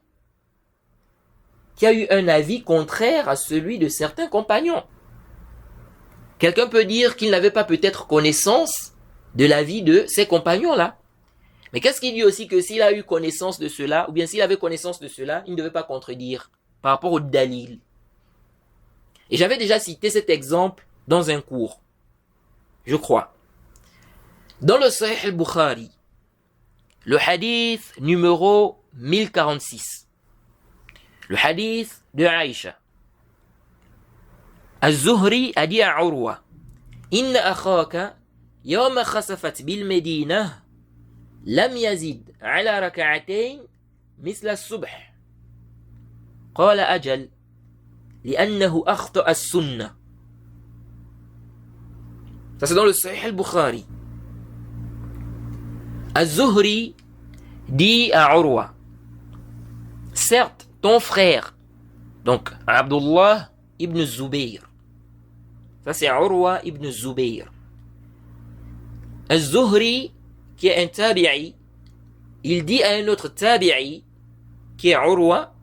qui a eu un avis contraire à celui de certains compagnons. Quelqu'un peut dire qu'il n'avait pas peut-être connaissance de l'avis de ces compagnons-là. Mais qu'est-ce qu'il dit aussi que s'il a eu connaissance de cela, ou bien s'il avait connaissance de cela, il ne devait pas contredire par rapport au dalil. Et j'avais déjà cité cet exemple dans un cours, je crois. Dans le Sahih al-Bukhari, le hadith numéro 1046, le hadith de Aïcha. Az-Zuhri a dit à Urwa, Inna akhaka yawma khasafat bil Medina lam yazid ala rak'atayn misla as-subh. Qala ajal لأنه أخطأ السنة. Ça c'est dans le Sahih al-Bukhari. Az-Zuhri dit à Urwa, certes, ton frère, donc Abdullah ibn Zubayr, ça c'est Urwa ibn Zubayr. Az-Zuhri, qui est un tabi'i, il dit à un autre tabi'i, qui est Urwa,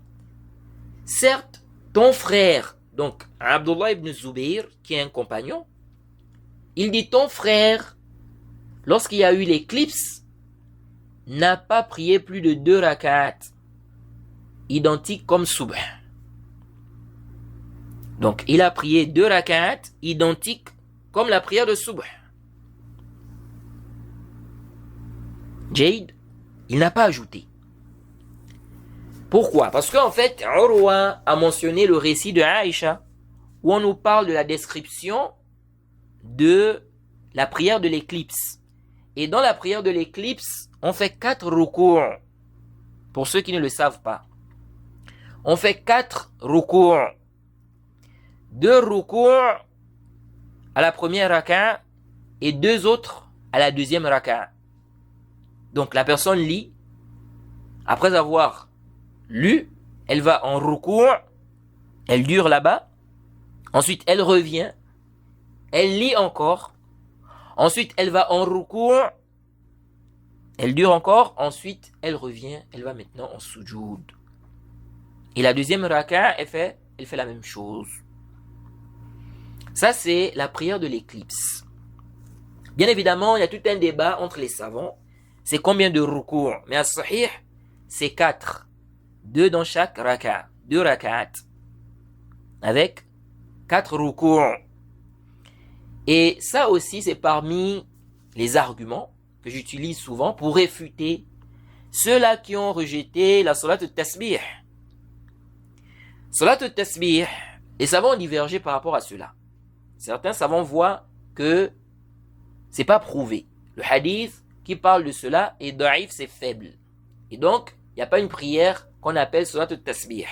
certes, ton frère, donc Abdullah ibn Zubayr, qui est un compagnon, il dit ton frère, lorsqu'il y a eu l'éclipse, n'a pas prié plus de 2 rak'at, identiques comme subh. Donc il a prié 2 rak'at, identiques comme la prière de subh. Jade, il n'a pas ajouté. Pourquoi? Parce qu'en fait, Urwa a mentionné le récit de Aïcha, où on nous parle de la description de la prière de l'éclipse. Et dans la prière de l'éclipse, on fait 4 ruku'u. Pour ceux qui ne le savent pas. On fait 4 ruku'u. 2 ruku'u à la première raka et 2 autres à la deuxième raka. Donc la personne lit, après avoir lu, elle va en ruku'u, elle dure là-bas, ensuite elle revient, elle lit encore, ensuite elle va en ruku'u, elle dure encore, ensuite elle revient, elle va maintenant en sujoud. Et la deuxième raka, elle fait la même chose. Ça c'est la prière de l'éclipse. Bien évidemment, il y a tout un débat entre les savants, c'est combien de ruku'u, mais à sahih, c'est 4. 2 dans chaque raka, 2 rak'at, avec 4 ruku'u. Et ça aussi, c'est parmi les arguments que j'utilise souvent pour réfuter ceux-là qui ont rejeté la salat al-tasbih. Salat al-tasbih, les savants ont divergé par rapport à cela. Certains savants voient que c'est pas prouvé. Le hadith qui parle de cela et da'if c'est faible. Et donc, il n'y a pas une prière qu'on appelle salat al-tasbih.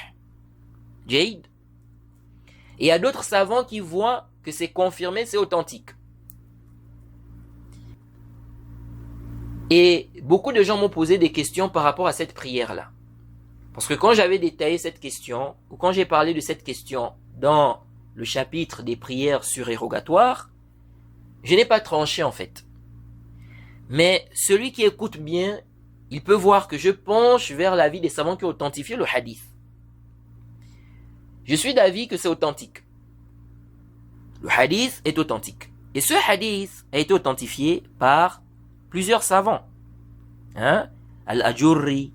Jaid. Et il y a d'autres savants qui voient que c'est confirmé, c'est authentique. Et beaucoup de gens m'ont posé des questions par rapport à cette prière-là. Parce que quand j'avais détaillé cette question, ou quand j'ai parlé de cette question dans le chapitre des prières surérogatoires, je n'ai pas tranché en fait. Mais celui qui écoute bien, il peut voir que je penche vers l'avis des savants qui ont authentifié le hadith. Je suis d'avis que c'est authentique. Le hadith est authentique. Et ce hadith a été authentifié par plusieurs savants. Al-Ajurri,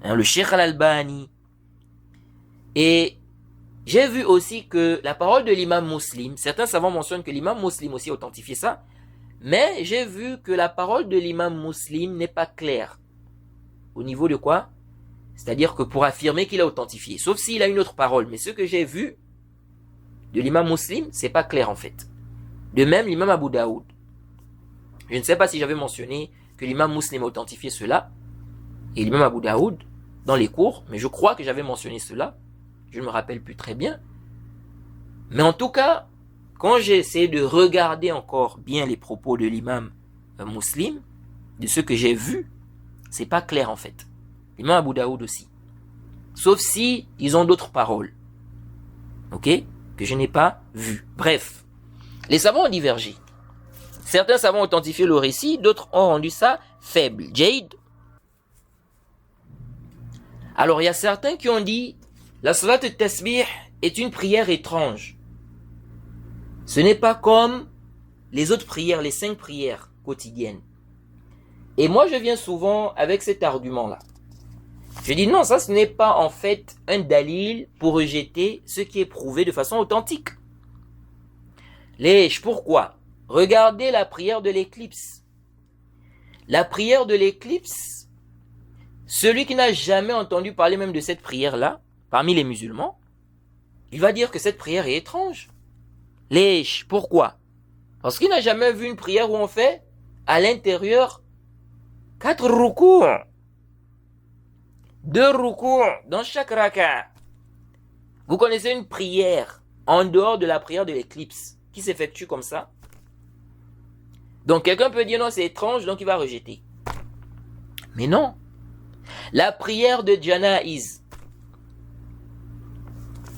le Cheikh Al-Albani. Et j'ai vu aussi que la parole de l'imam Muslim, certains savants mentionnent que l'imam Muslim aussi a authentifié ça, mais j'ai vu que la parole de l'imam Muslim n'est pas claire. Au niveau de quoi? C'est-à-dire que pour affirmer qu'il a authentifié, sauf s'il a une autre parole. Mais ce que j'ai vu de l'imam Muslim, c'est pas clair en fait. De même, l'imam Abu Daoud. Je ne sais pas si j'avais mentionné que l'imam Muslim a authentifié cela, et l'imam Abu Daoud, dans les cours, mais je crois que j'avais mentionné cela, je ne me rappelle plus très bien. Mais en tout cas, quand j'ai essayé de regarder encore bien les propos de l'imam Muslim, de ce que j'ai vu, c'est pas clair en fait. L'imam Abu Daoud aussi. Sauf si ils ont d'autres paroles. Ok? Que je n'ai pas vues. Bref. Les savants ont divergé. Certains savants ont authentifié le récit, d'autres ont rendu ça faible. Jaid. Alors il y a certains qui ont dit la salat al-tasbih est une prière étrange. Ce n'est pas comme les autres prières, les 5 prières quotidiennes. Et moi je viens souvent avec cet argument-là. Je dis non, ça ce n'est pas en fait un dalil pour rejeter ce qui est prouvé de façon authentique. Pourquoi? Regardez la prière de l'éclipse. La prière de l'éclipse, celui qui n'a jamais entendu parler même de cette prière-là, parmi les musulmans, il va dire que cette prière est étrange. Pourquoi? Parce qu'il n'a jamais vu une prière où on fait à l'intérieur 4 rukus. 2 rukus dans chaque raka. Vous connaissez une prière en dehors de la prière de l'éclipse qui s'effectue comme ça? Donc quelqu'un peut dire non, c'est étrange, donc il va rejeter. Mais non. La prière de Janaïz.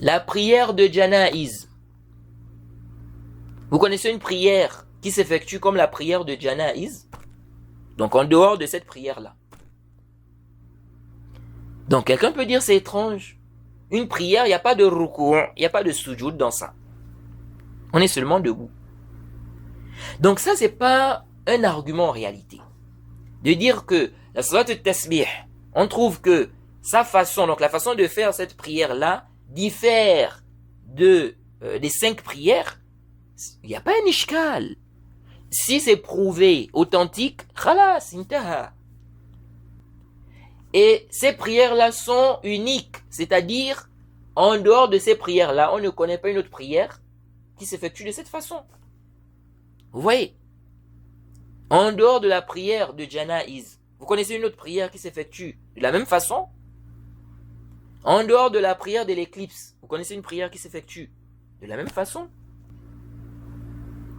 La prière de Janaïz. Vous connaissez une prière qui s'effectue comme la prière de Janaïz? Donc en dehors de cette prière-là. Donc quelqu'un peut dire c'est étrange. Une prière, il n'y a pas de ruku', il n'y a pas de sujoud dans ça. On est seulement debout. Donc ça, c'est pas un argument en réalité. De dire que la salat al-tasbih, on trouve que sa façon, donc la façon de faire cette prière-là, diffère des 5 prières. Il n'y a pas un ishkal. Si c'est prouvé, authentique, khalas, intaha. Et ces prières-là sont uniques. C'est-à-dire, en dehors de ces prières-là, on ne connaît pas une autre prière qui s'effectue de cette façon. Vous voyez? En dehors de la prière de Janaïz, vous connaissez une autre prière qui s'effectue de la même façon? En dehors de la prière de l'éclipse, vous connaissez une prière qui s'effectue de la même façon?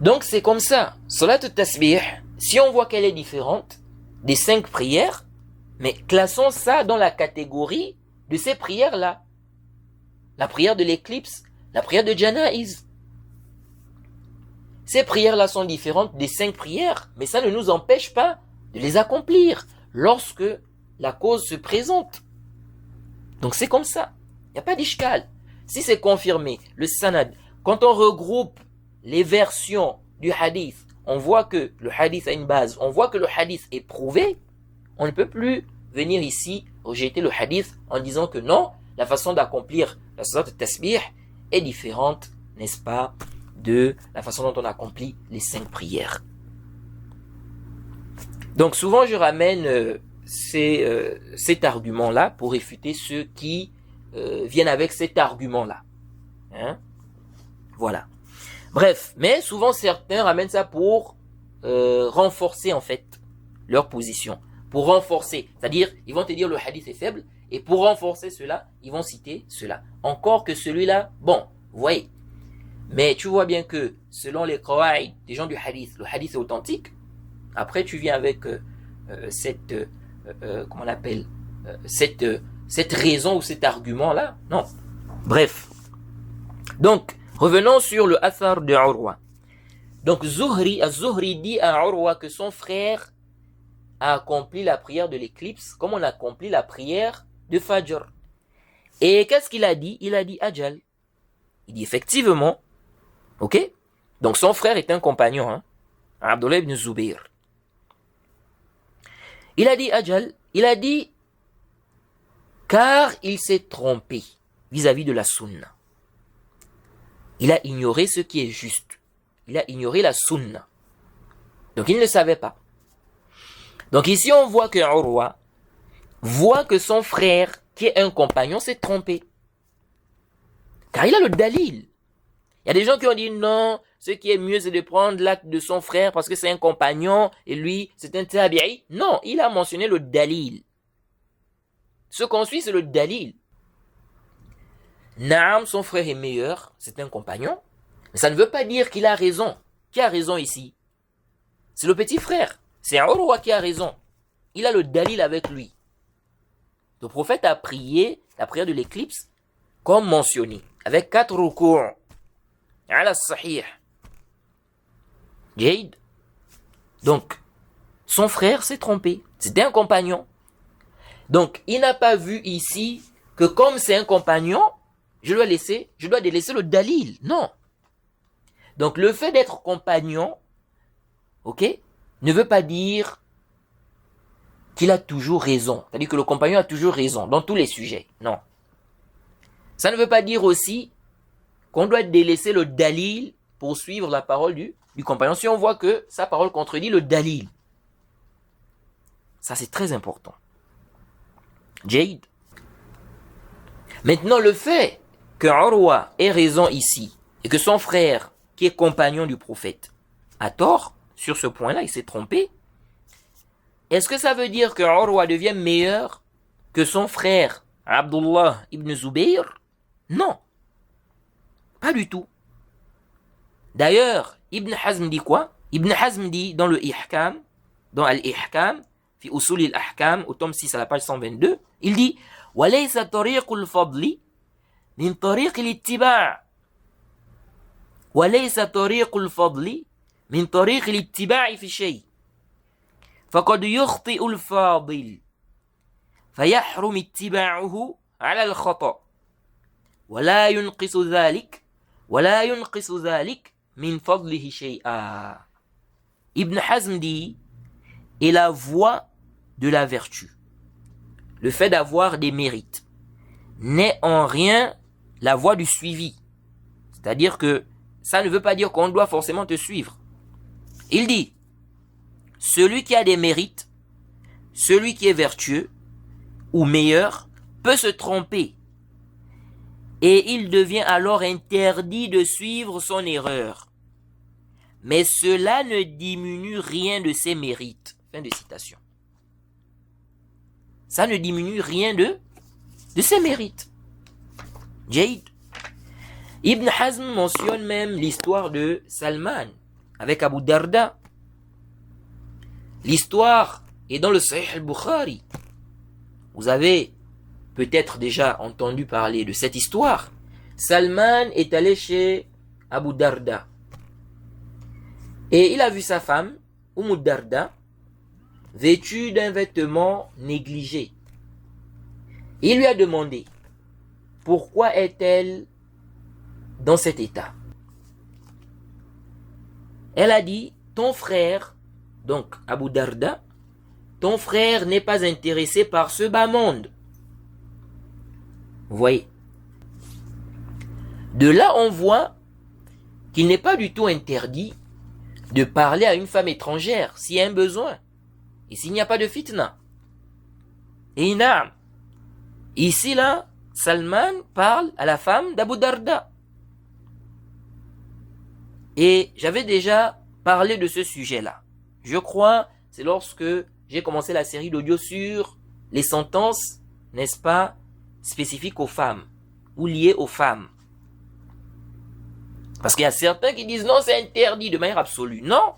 Donc c'est comme ça. Salat al-tasbih, si on voit qu'elle est différente des 5 prières, mais classons ça dans la catégorie de ces prières-là. La prière de l'éclipse, la prière de Janaïz. Ces prières-là sont différentes des 5 prières, mais ça ne nous empêche pas de les accomplir lorsque la cause se présente. Donc c'est comme ça. Il n'y a pas d'ishkal. Si c'est confirmé, le sanad, quand on regroupe les versions du hadith, on voit que le hadith a une base, on voit que le hadith est prouvé, on ne peut plus venir ici rejeter le hadith en disant que non, la façon d'accomplir la salat al-tasbih est différente, n'est-ce pas, de la façon dont on accomplit les 5 prières. Donc souvent je ramène cet argument-là pour réfuter ceux qui viennent avec cet argument-là. Voilà. Bref, mais souvent certains ramènent ça pour renforcer en fait leur position, pour renforcer. C'est-à-dire, ils vont te dire le hadith est faible, et pour renforcer cela, ils vont citer cela. Encore que celui-là, bon, vous voyez. Mais tu vois bien que, selon les qawaïd des gens du hadith, le hadith est authentique. Après, tu viens avec comment on appelle, cette raison ou cet argument-là. Non. Bref. Donc, revenons sur le athar de Urwa. Donc, Az-Zuhri dit à Urwa que son frère a accompli la prière de l'éclipse comme on accomplit la prière de Fajr. Et qu'est-ce qu'il a dit? Il a dit Ajal. Il dit effectivement, ok? Donc, son frère est un compagnon, hein? Abdullah ibn Zubayr. Il a dit Ajal, il a dit car il s'est trompé vis-à-vis de la sunna. Il a ignoré ce qui est juste. Il a ignoré la sunna. Donc il ne le savait pas. Donc ici on voit que Urwa voit que son frère, qui est un compagnon, s'est trompé. Car il a le dalil. Il y a des gens qui ont dit non, ce qui est mieux c'est de prendre l'acte de son frère parce que c'est un compagnon et lui c'est un tabi'i. Non, il a mentionné le dalil. Ce qu'on suit c'est le dalil. Naam, son frère est meilleur, c'est un compagnon. Mais ça ne veut pas dire qu'il a raison. Qui a raison ici? C'est le petit frère. C'est Urwa qui a raison. Il a le dalil avec lui. Le prophète a prié la prière de l'éclipse comme mentionné, avec 4 ruku'u. Ala sahih. Jade. Donc, son frère s'est trompé. C'était un compagnon. Donc, il n'a pas vu ici que comme c'est un compagnon, je dois délaisser le dalil. Non. Donc, le fait d'être compagnon, ok, ne veut pas dire qu'il a toujours raison. C'est-à-dire que le compagnon a toujours raison dans tous les sujets. Non. Ça ne veut pas dire aussi qu'on doit délaisser le dalil pour suivre la parole du compagnon si on voit que sa parole contredit le dalil. Ça, c'est très important. Jade. Maintenant, le fait que Urwa ait raison ici et que son frère, qui est compagnon du prophète, a tort sur ce point-là, il s'est trompé. Est-ce que ça veut dire que Urwa devient meilleur que son frère Abdullah ibn Zubayr? Non. Pas du tout. D'ailleurs, Ibn Hazm dit quoi? Ibn Hazm dit dans le Ihkam, dans Al-Ihkam, fi Usul al-Ahkam, au tome 6 à la page 122, il dit وَلَيْسَ طَرِيقُ الْفَضْلِ مِنْ طَرِيقِ الْاتِّبَاعِ وَلَيْسَ طَرِيقُ الْفَضْلِ مِنْ طَرِيقِ الْاتِّبَاعِ فِي شَيْءٍ فَقَدْ يُخْطِئُ الْفَاضِلِ فَيَحْرُمِ اتِّبَاعُهُ عَلَى الْخَطَأِ وَلَا يُنْقِصُ ذَلِكَ مِنْ فَضْلِهِ شَيْئًا. Ibn Hazm dit est la voie de la vertu. Le fait d'avoir des mérites n'est en rien la voie du suivi. C'est-à-dire que ça ne veut pas dire qu'on doit forcément te suivre. Il dit, celui qui a des mérites, celui qui est vertueux ou meilleur, peut se tromper. Et il devient alors interdit de suivre son erreur. Mais cela ne diminue rien de ses mérites. Fin de citation. Ça ne diminue rien de ses mérites. Jade. Ibn Hazm mentionne même l'histoire de Salman avec Abu Darda. L'histoire est dans le Sahih al-Bukhari. Vous avez peut-être déjà entendu parler de cette histoire. Salman est allé chez Abu Darda. Et il a vu sa femme, Darda, vêtue d'un vêtement négligé. Il lui a demandé, pourquoi est-elle dans cet état? Elle a dit, ton frère, donc Abu Darda, ton frère n'est pas intéressé par ce bas monde. Vous voyez? De là, on voit qu'il n'est pas du tout interdit de parler à une femme étrangère s'il y a un besoin. Et s'il n'y a pas de fitna. Et naam. Ici, là, Salman parle à la femme d'Abu Darda. Et j'avais déjà parlé de ce sujet-là. Je crois, c'est lorsque j'ai commencé la série d'audio sur les sentences, n'est-ce pas, spécifiques aux femmes ou liées aux femmes. Parce qu'il y a certains qui disent non, c'est interdit de manière absolue. Non.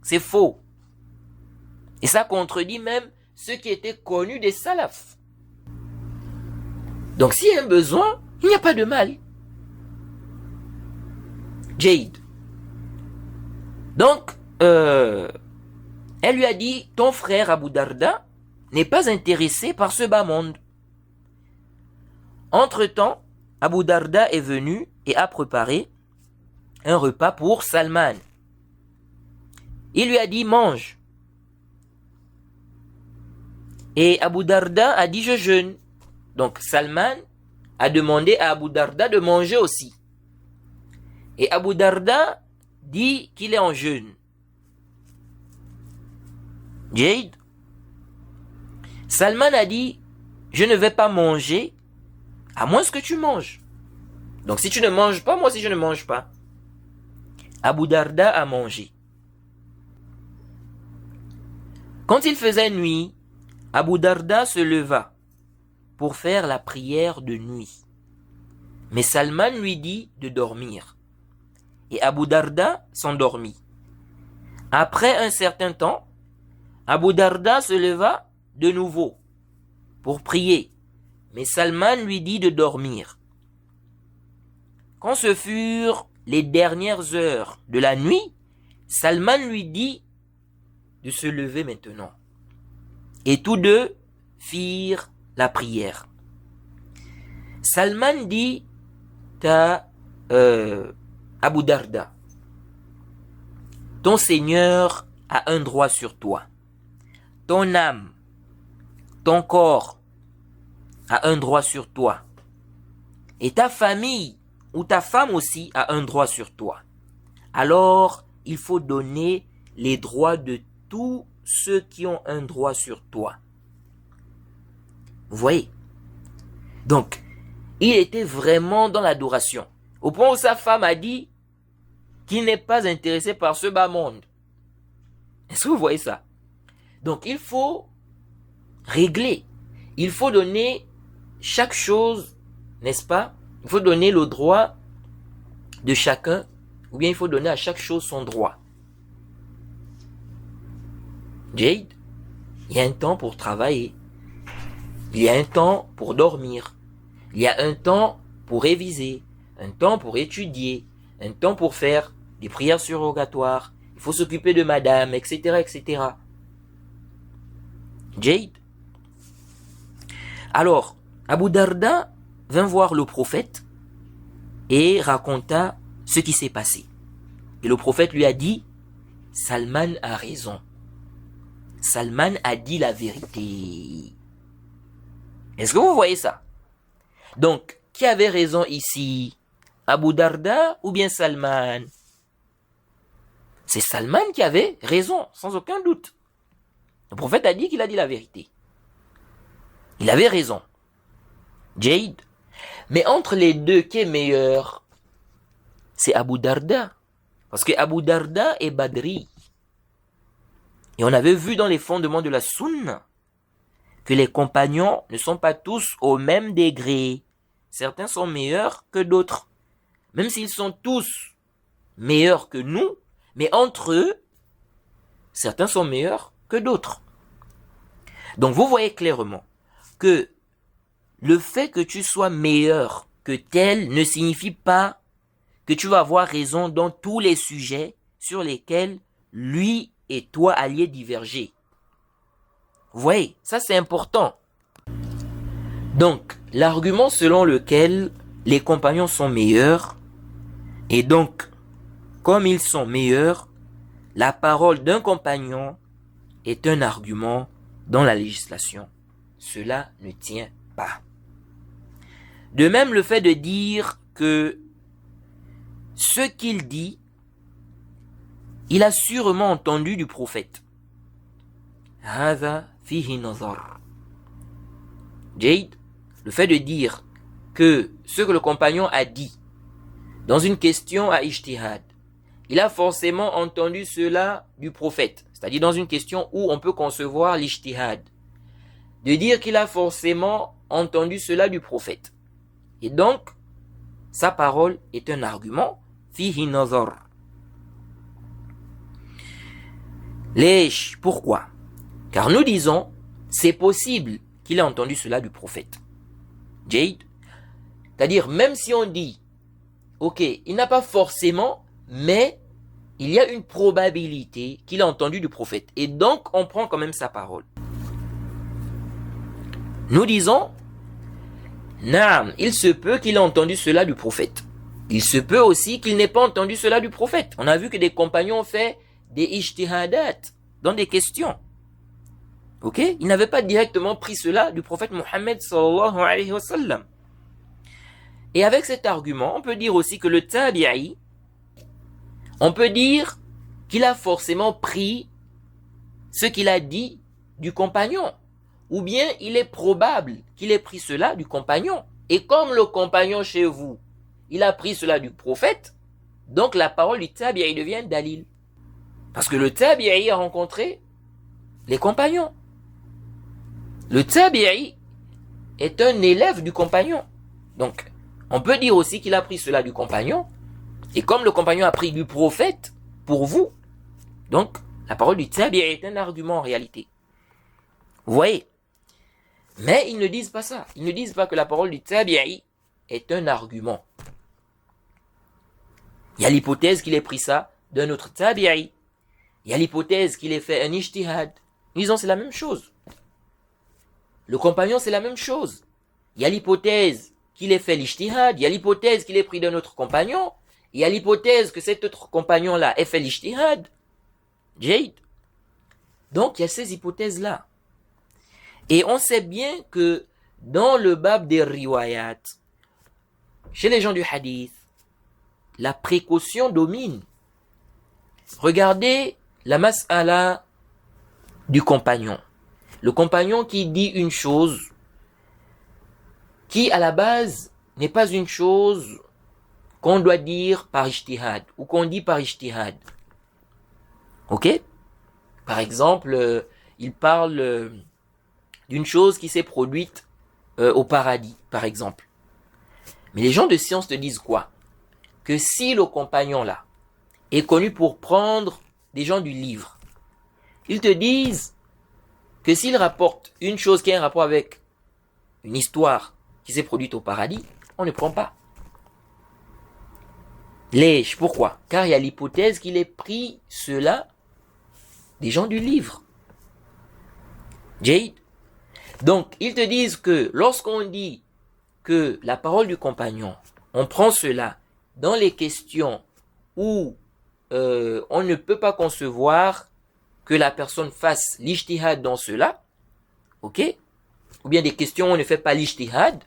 C'est faux. Et ça contredit même ceux qui étaient connus des salafs. Donc s'il y a un besoin, il n'y a pas de mal. Jade. Donc, elle lui a dit, ton frère Abu Darda n'est pas intéressé par ce bas monde. Entre-temps, Abu Darda est venu et a préparé un repas pour Salman. Il lui a dit, mange. Et Abu Darda a dit, je jeûne. Donc Salman a demandé à Abu Darda de manger aussi. Et Abu Darda dit qu'il est en jeûne. Jade. Salman a dit, je ne vais pas manger à moins que tu manges. Donc si tu ne manges pas, moi aussi je ne mange pas. Abu Darda a mangé. Quand il faisait nuit, Abu Darda se leva pour faire la prière de nuit. Mais Salman lui dit de dormir. Et Abu Darda s'endormit. Après un certain temps, Abu Darda se leva de nouveau pour prier. Mais Salman lui dit de dormir. Quand ce furent les dernières heures de la nuit, Salman lui dit de se lever maintenant. Et tous deux firent la prière. Salman dit à Abu Darda, ton Seigneur a un droit sur toi. Ton âme, ton corps a un droit sur toi. Et ta famille ou ta femme aussi a un droit sur toi. Alors, il faut donner les droits de tous ceux qui ont un droit sur toi. Vous voyez? Donc, il était vraiment dans l'adoration. Au point où sa femme a dit qu'il n'est pas intéressé par ce bas monde. Est-ce que vous voyez ça? Donc, il faut régler. Il faut donner chaque chose, n'est-ce pas? Il faut donner le droit de chacun, ou bien il faut donner à chaque chose son droit. Jade, il y a un temps pour travailler. Il y a un temps pour dormir. Il y a un temps pour réviser. Un temps pour étudier. Un temps pour faire des prières surrogatoires. Il faut s'occuper de madame, etc., etc. Jade. Alors, Abu Darda vint voir le prophète et raconta ce qui s'est passé. Et le prophète lui a dit, Salman a raison. Salman a dit la vérité. Est-ce que vous voyez ça? Donc, qui avait raison ici? Abu Darda ou bien Salman? C'est Salman qui avait raison, sans aucun doute. Le prophète a dit qu'il a dit la vérité. Il avait raison. Jade. Mais entre les deux, qui est meilleur? C'est Abu Darda. Parce que Abu Darda est Badri. Et on avait vu dans les fondements de la Sunna que les compagnons ne sont pas tous au même degré. Certains sont meilleurs que d'autres. Même s'ils sont tous meilleurs que nous, mais entre eux, certains sont meilleurs que d'autres. Donc vous voyez clairement que le fait que tu sois meilleur que tel ne signifie pas que tu vas avoir raison dans tous les sujets sur lesquels lui et toi alliez diverger. Vous voyez, ça c'est important. Donc, l'argument selon lequel les compagnons sont meilleurs, et donc, comme ils sont meilleurs, la parole d'un compagnon est un argument dans la législation. Cela ne tient pas. De même, le fait de dire que ce qu'il dit, il a sûrement entendu du prophète. Hadha fihi nazar. Jade, le fait de dire que ce que le compagnon a dit dans une question à ijtihad, il a forcément entendu cela du prophète. C'est-à-dire dans une question où on peut concevoir l'ijtihad. De dire qu'il a forcément entendu cela du prophète. Et donc, sa parole est un argument. Fihi nazar. Pourquoi? Car nous disons, c'est possible qu'il ait entendu cela du prophète. Jade. C'est-à-dire, même si on dit, ok, il n'a pas forcément, mais il y a une probabilité qu'il a entendu du prophète. Et donc, on prend quand même sa parole. Nous disons, Naam, il se peut qu'il ait entendu cela du prophète. Il se peut aussi qu'il n'ait pas entendu cela du prophète. On a vu que des compagnons ont fait des ijtihadat dans des questions. Ok? Ils n'avaient pas directement pris cela du prophète Mohammed sallallahu alayhi wa sallam. Et avec cet argument, on peut dire aussi que le tabi'i, on peut dire qu'il a forcément pris ce qu'il a dit du compagnon. Ou bien il est probable qu'il ait pris cela du compagnon. Et comme le compagnon chez vous, il a pris cela du prophète, donc la parole du tabi'i devient dalil. Parce que le tabi'i a rencontré les compagnons. Le tabi'i est un élève du compagnon. Donc, on peut dire aussi qu'il a pris cela du compagnon. Et comme le compagnon a pris du prophète pour vous, donc la parole du tabi'i est un argument en réalité. Vous voyez? Mais ils ne disent pas ça. Ils ne disent pas que la parole du tabi'i est un argument. Il y a l'hypothèse qu'il ait pris ça d'un autre tabi'i. Il y a l'hypothèse qu'il ait fait un ijtihad. Nous disons c'est la même chose. Le compagnon c'est la même chose. Il y a l'hypothèse qu'il ait fait l'ijtihad. Il y a l'hypothèse qu'il ait pris d'un autre compagnon. Il y a l'hypothèse que cet autre compagnon-là ait fait l'ijtihad. Jade. Donc il y a ces hypothèses-là. Et on sait bien que dans le bab des riwayat, chez les gens du hadith, la précaution domine. Regardez la mas'ala du compagnon. Le compagnon qui dit une chose qui à la base n'est pas une chose qu'on doit dire par ijtihad ou qu'on dit par ijtihad. Ok? Par exemple, il parle d'une chose qui s'est produite au paradis, par exemple. Mais les gens de science te disent quoi? Que si le compagnon là est connu pour prendre des gens du livre, ils te disent que s'il rapporte une chose qui a un rapport avec une histoire qui s'est produite au paradis, on ne prend pas. Pourquoi? Car il y a l'hypothèse qu'il ait pris cela des gens du livre. Jade. Donc, ils te disent que lorsqu'on dit que la parole du compagnon, on prend cela dans les questions où on ne peut pas concevoir que la personne fasse l'ijtihad dans cela, ok? Ou bien des questions où on ne fait pas l'ijtihad,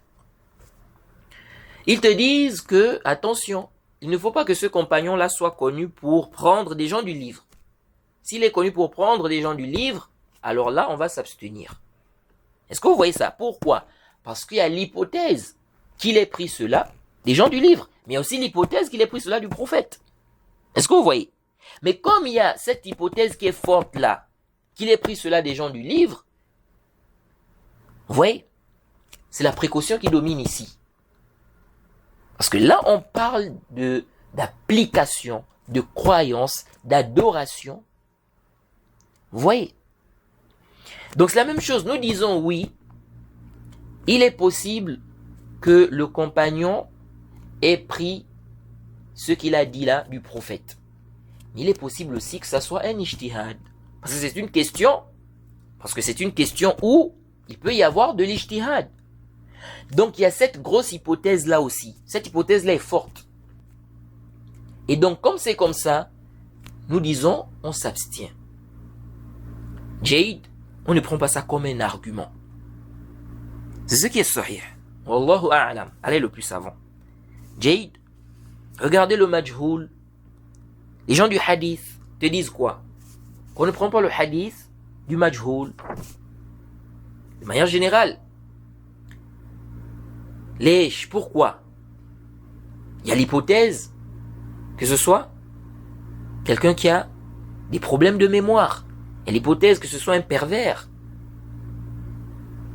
ils te disent que, attention, il ne faut pas que ce compagnon-là soit connu pour prendre des gens du livre. S'il est connu pour prendre des gens du livre, alors là, on va s'abstenir. Est-ce que vous voyez ça? Pourquoi? Parce qu'il y a l'hypothèse qu'il ait pris cela des gens du livre, mais il y a aussi l'hypothèse qu'il ait pris cela du prophète. Est-ce que vous voyez? Mais comme il y a cette hypothèse qui est forte là, qu'il ait pris cela des gens du livre, vous voyez? C'est la précaution qui domine ici. Parce que là, on parle d'application, de croyance, d'adoration. Vous voyez? Donc c'est la même chose. Nous disons oui, il est possible que le compagnon ait pris ce qu'il a dit là du prophète. Mais il est possible aussi que ça soit un ijtihad. Parce que c'est une question, où il peut y avoir de l'ijtihad. Donc il y a cette grosse hypothèse là aussi. Cette hypothèse là est forte. Et donc comme c'est comme ça, nous disons on s'abstient. Jade, on ne prend pas ça comme un argument. C'est ce qui est sahih. Wallahu a'lam. Allez le plus savant. Jade, regardez le majhoul. Les gens du hadith te disent quoi? Qu'on ne prend pas le hadith du majhoul. De manière générale. Pourquoi? Il y a l'hypothèse que ce soit quelqu'un qui a des problèmes de mémoire. Et l'hypothèse que ce soit un pervers.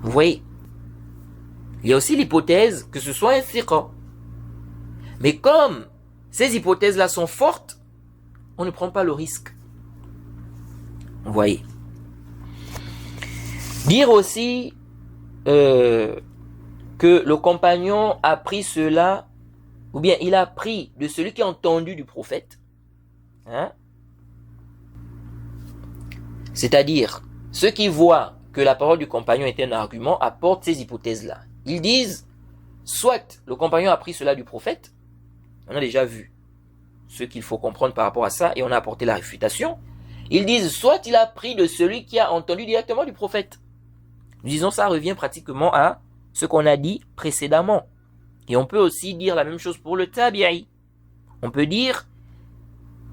Vous voyez? Il y a aussi l'hypothèse que ce soit un thiqa. Mais comme ces hypothèses-là sont fortes, on ne prend pas le risque. Vous voyez? Dire aussi que le compagnon a pris cela, ou bien il a pris de celui qui a entendu du prophète. Hein? C'est-à-dire, ceux qui voient que la parole du compagnon est un argument apportent ces hypothèses-là. Ils disent, soit le compagnon a pris cela du prophète, on a déjà vu ce qu'il faut comprendre par rapport à ça, et on a apporté la réfutation. Ils disent, soit il a pris de celui qui a entendu directement du prophète. Nous disons, ça revient pratiquement à ce qu'on a dit précédemment. Et on peut aussi dire la même chose pour le tabi'i. On peut dire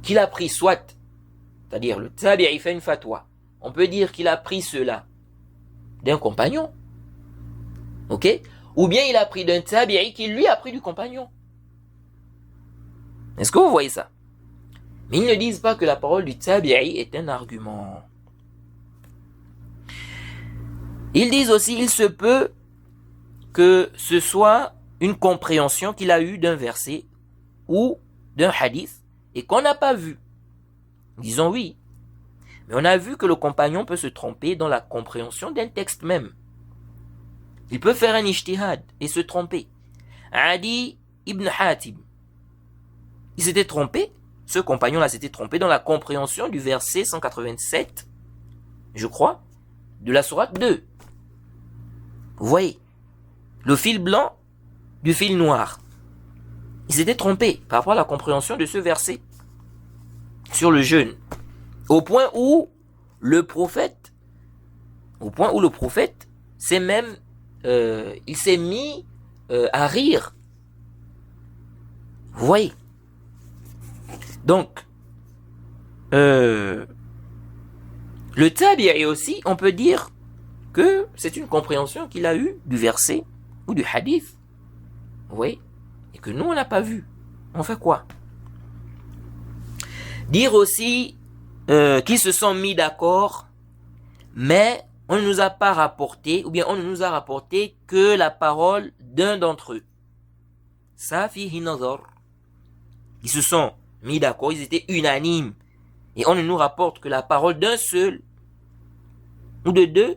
qu'il a pris soit, c'est-à-dire le tabi'i fait une fatwa, on peut dire qu'il a pris cela d'un compagnon, ok? Ou bien il a pris d'un tabi'i qui lui a pris du compagnon. Est-ce que vous voyez ça? Mais ils ne disent pas que la parole du tabi'i est un argument. Ils disent aussi, il se peut que ce soit une compréhension qu'il a eue d'un verset ou d'un hadith et qu'on n'a pas vu. Disons oui. Mais on a vu que le compagnon peut se tromper dans la compréhension d'un texte même. Il peut faire un ijtihad et se tromper. Adi ibn Hatib, il s'était trompé, ce compagnon-là s'était trompé dans la compréhension du verset 187, je crois, de la sourate 2. Vous voyez, le fil blanc du fil noir. Il s'était trompé par rapport à la compréhension de ce verset sur le jeûne. Au point où le prophète s'est même, il s'est mis à rire. Vous voyez. Donc, le tabi'i aussi, on peut dire que c'est une compréhension qu'il a eue du verset ou du hadith. Vous voyez. Et que nous, on n'a pas vu. On fait quoi? Dire aussi qu'ils se sont mis d'accord, mais on ne nous a pas rapporté, ou bien on ne nous a rapporté que la parole d'un d'entre eux. Ça fihi nazar. Ils se sont mis d'accord, ils étaient unanimes. Et on ne nous rapporte que la parole d'un seul ou de deux.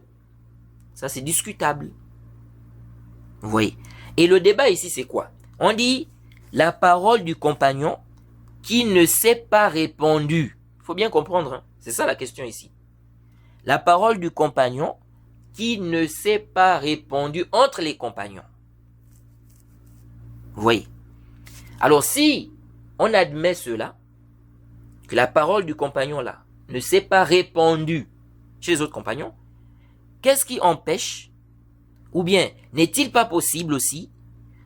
Ça, c'est discutable. Vous voyez. Et le débat ici, c'est quoi? On dit la parole du compagnon qui ne s'est pas répandue. Il faut bien comprendre, hein? C'est ça la question ici. La parole du compagnon qui ne s'est pas répandue entre les compagnons. Vous voyez. Alors si on admet cela, que la parole du compagnon là ne s'est pas répandue chez les autres compagnons, qu'est-ce qui empêche, ou bien n'est-il pas possible aussi,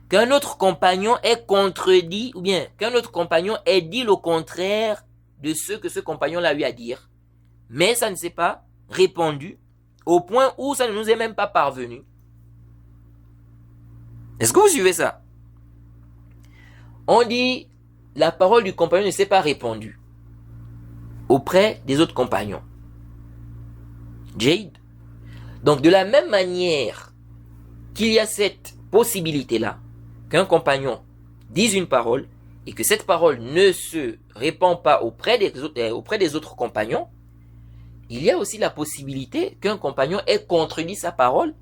qu'un autre compagnon ait contredit, ou bien qu'un autre compagnon ait dit le contraire de ce que ce compagnon-là lui a dit, mais ça ne s'est pas répandu au point où ça ne nous est même pas parvenu. Est-ce que vous suivez ça? On dit la parole du compagnon ne s'est pas répandue auprès des autres compagnons. Jade. Donc de la même manière qu'il y a cette possibilité-là, qu'un compagnon dise une parole et que cette parole ne se répand pas auprès des autres compagnons, il y a aussi la possibilité qu'un compagnon ait contredit sa parole,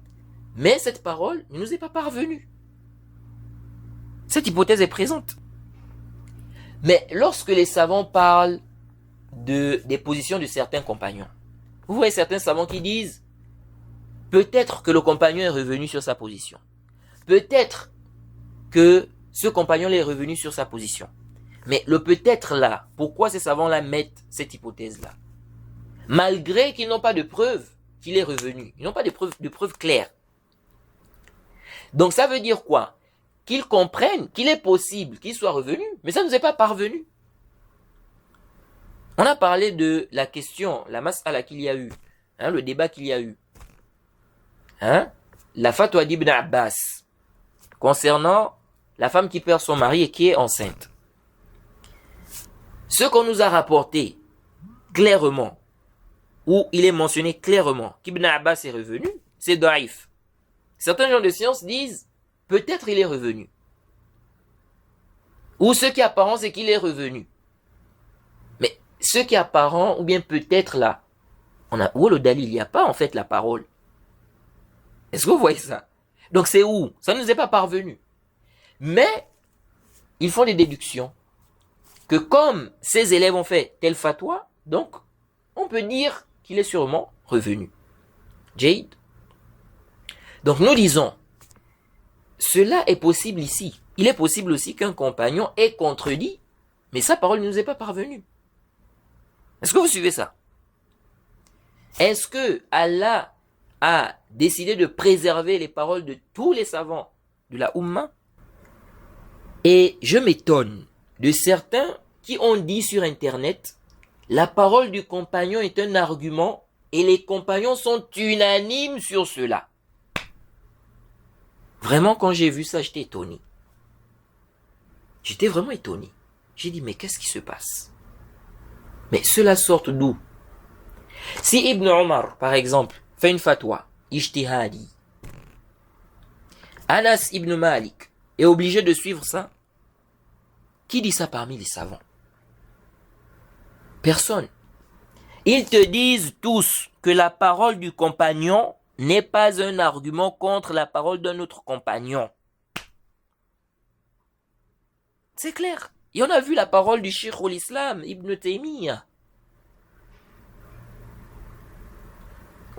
mais cette parole ne nous est pas parvenue. Cette hypothèse est présente. Mais lorsque les savants parlent des positions de certains compagnons, vous voyez certains savants qui disent peut-être que le compagnon est revenu sur sa position. Peut-être que ce compagnon est revenu sur sa position. Mais le peut-être là, pourquoi ces savants-là mettent cette hypothèse-là? Malgré qu'ils n'ont pas de preuve qu'il est revenu. Ils n'ont pas de preuve claire. Donc ça veut dire quoi? Qu'ils comprennent qu'il est possible qu'il soit revenu, mais ça ne nous est pas parvenu. On a parlé de la question, la mas'ala qu'il y a eu, le débat qu'il y a eu. La fatwa d'Ibn Abbas concernant la femme qui perd son mari et qui est enceinte. Ce qu'on nous a rapporté clairement, où il est mentionné clairement qu'Ibn Abbas est revenu, c'est daïf. Certains gens de science disent, peut-être il est revenu. Ou ce qui est apparent, c'est qu'il est revenu. Mais ce qui est apparent, ou bien peut-être là, où est le dalil? Il n'y a pas en fait la parole. Est-ce que vous voyez ça? Donc c'est où? Ça ne nous est pas parvenu. Mais, ils font des déductions. Que comme ces élèves ont fait tel fatwa, donc, on peut dire qu'il est sûrement revenu. Jade. Donc nous disons, cela est possible ici. Il est possible aussi qu'un compagnon ait contredit, mais sa parole ne nous est pas parvenue. Est-ce que vous suivez ça? Est-ce que Allah a décidé de préserver les paroles de tous les savants de la Ummah? Et je m'étonne de certains qui ont dit sur Internet, la parole du compagnon est un argument et les compagnons sont unanimes sur cela. Vraiment, quand j'ai vu ça, j'étais étonné. J'étais vraiment étonné. J'ai dit, mais qu'est-ce qui se passe? Mais cela sort d'où? Si Ibn Omar, par exemple, fait une fatwa, ijtihadi, Anas ibn Malik est obligé de suivre ça? Qui dit ça parmi les savants? Personne. Ils te disent tous que la parole du compagnon n'est pas un argument contre la parole d'un autre compagnon. C'est clair. Et on a vu la parole du Cheikh l'Islam, Ibn Taymiyyah,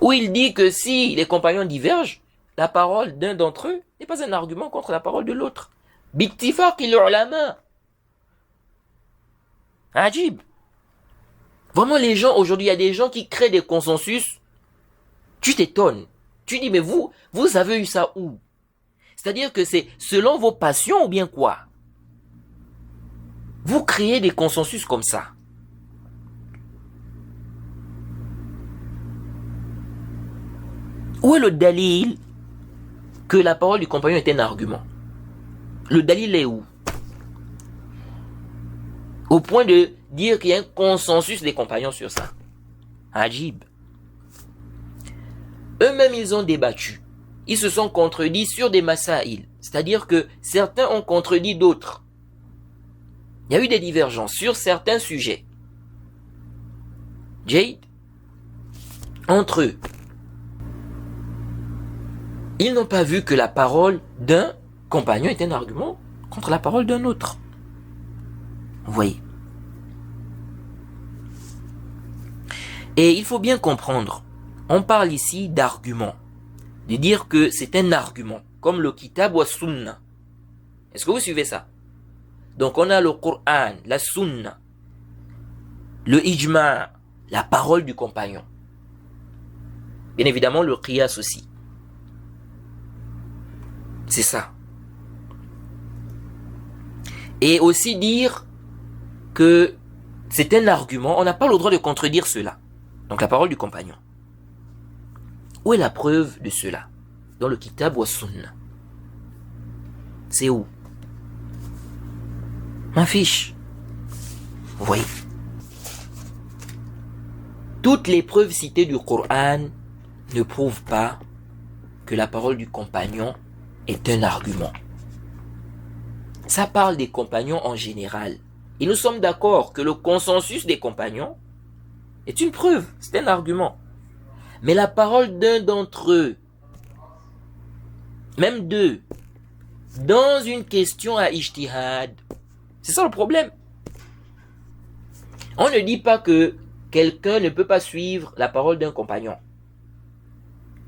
où il dit que si les compagnons divergent, la parole d'un d'entre eux n'est pas un argument contre la parole de l'autre. Bittifaqil ulama. Ajib. Vraiment, les gens, aujourd'hui, il y a des gens qui créent des consensus. Tu t'étonnes. Tu dis, mais vous avez eu ça où? C'est-à-dire que c'est selon vos passions ou bien quoi? Vous créez des consensus comme ça. Où est le dalil que la parole du compagnon est un argument? Le dalil est où? Au point de dire qu'il y a un consensus des compagnons sur ça. Ajib. Eux-mêmes, ils ont débattu. Ils se sont contredits sur des masaïl. C'est-à-dire que certains ont contredit d'autres. Il y a eu des divergences sur certains sujets. Jade, entre eux, ils n'ont pas vu que la parole d'un compagnon est un argument contre la parole d'un autre. Vous voyez. Et il faut bien comprendre, on parle ici d'argument, de dire que c'est un argument, comme le kitab ou sunna. Est-ce que vous suivez ça? Donc on a le Coran, la sunna, le ijma, la parole du compagnon. Bien évidemment le qiyas aussi. C'est ça. Et aussi dire que c'est un argument, on n'a pas le droit de contredire cela. Donc la parole du compagnon. Où est la preuve de cela? Dans le kitab ou sunna. C'est où? Ma fiche. Vous voyez? Toutes les preuves citées du Coran ne prouvent pas que la parole du compagnon est un argument. Ça parle des compagnons en général. Et nous sommes d'accord que le consensus des compagnons est une preuve, c'est un argument. Mais la parole d'un d'entre eux, même deux, dans une question à ijtihad, c'est ça le problème. On ne dit pas que quelqu'un ne peut pas suivre la parole d'un compagnon.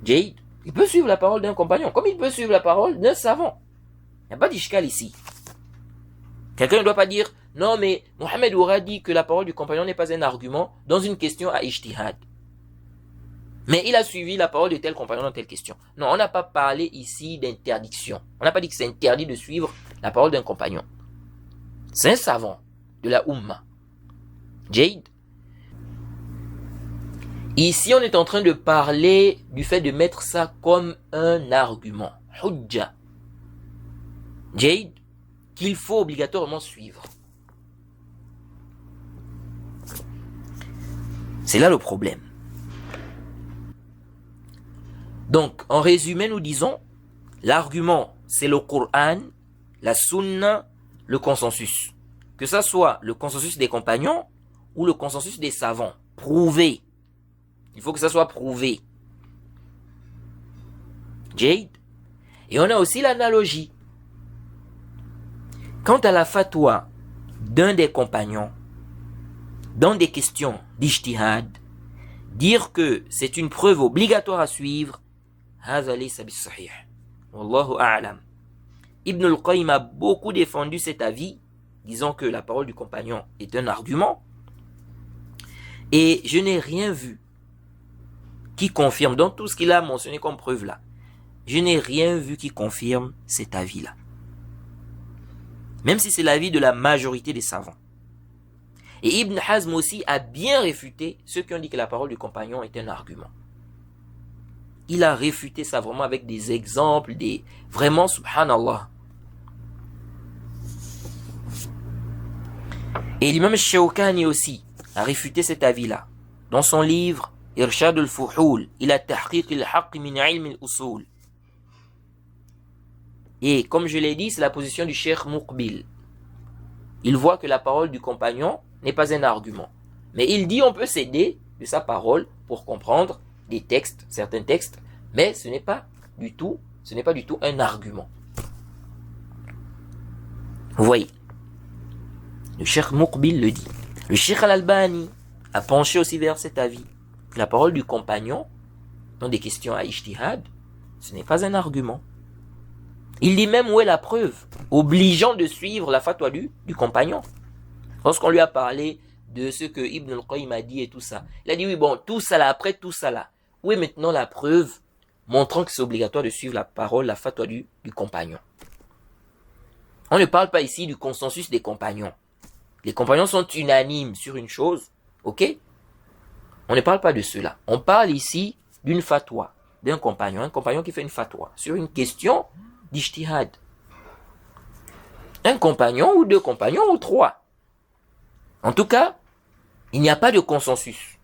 Jade, il peut suivre la parole d'un compagnon, comme il peut suivre la parole d'un savant. Il n'y a pas d'ishkal ici. Quelqu'un ne doit pas dire, non mais Mohamed aura dit que la parole du compagnon n'est pas un argument dans une question à ijtihad. Mais il a suivi la parole de tel compagnon dans telle question. Non, on n'a pas parlé ici d'interdiction. On n'a pas dit que c'est interdit de suivre la parole d'un compagnon. C'est un savant de la Ummah. Jade. Ici, on est en train de parler du fait de mettre ça comme un argument. Hujja. Jade, qu'il faut obligatoirement suivre. C'est là le problème. Donc, en résumé, nous disons, l'argument, c'est le Coran, la Sunna, le consensus. Que ça soit le consensus des compagnons ou le consensus des savants. Prouvé. Il faut que ça soit prouvé. Jade. Et on a aussi l'analogie. Quant à la fatwa d'un des compagnons, dans des questions d'ijtihad, dire que c'est une preuve obligatoire à suivre, هذا ليس بالصحيح. والله أعلم. Ibn al-Qayyim a beaucoup défendu cet avis, disant que la parole du compagnon est un argument. Et je n'ai rien vu qui confirme, dans tout ce qu'il a mentionné comme preuve là, je n'ai rien vu qui confirme cet avis-là. Même si c'est l'avis de la majorité des savants. Et Ibn Hazm aussi a bien réfuté ceux qui ont dit que la parole du compagnon est un argument. Il a réfuté ça vraiment avec des exemples, vraiment, subhanallah. Et l'imam Shawkani aussi a réfuté cet avis-là. Dans son livre, Irshad al-Fuhul, ila tahqiq al-haqq min ilm al-usul. Et comme je l'ai dit, c'est la position du Cheikh Muqbil. Il voit que la parole du compagnon n'est pas un argument. Mais il dit on peut s'aider de sa parole pour comprendre des textes, certains textes, mais ce n'est pas du tout un argument. Vous voyez, le Cheikh Muqbil le dit. Le Cheikh Al-Albani a penché aussi vers cet avis. La parole du compagnon, dans des questions à ijtihad, ce n'est pas un argument. Il dit même où est la preuve, obligeant de suivre la fatwa du compagnon. Lorsqu'on lui a parlé de ce que Ibn al-Qayyim a dit et tout ça, il a dit oui bon, tout ça là, après tout ça là, où est maintenant la preuve montrant que c'est obligatoire de suivre la parole, la fatwa du compagnon. On ne parle pas ici du consensus des compagnons. Les compagnons sont unanimes sur une chose, ok? On ne parle pas de cela. On parle ici d'une fatwa, d'un compagnon, un compagnon qui fait une fatwa sur une question d'ijtihad. Un compagnon ou deux compagnons ou trois. En tout cas, il n'y a pas de consensus.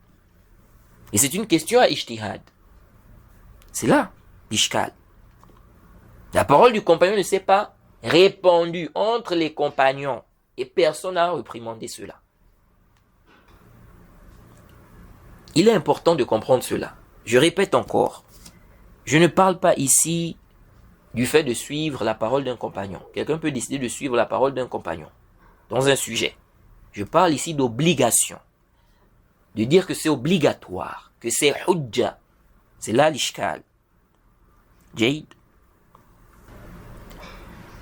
Et c'est une question à ijtihad. C'est là, l'ishkal. La parole du compagnon ne s'est pas répandue entre les compagnons et personne n'a reprimandé cela. Il est important de comprendre cela. Je répète encore, je ne parle pas ici du fait de suivre la parole d'un compagnon. Quelqu'un peut décider de suivre la parole d'un compagnon dans un sujet. Je parle ici d'obligation. De dire que c'est obligatoire, que c'est hujja. C'est là l'ishkal. Jade.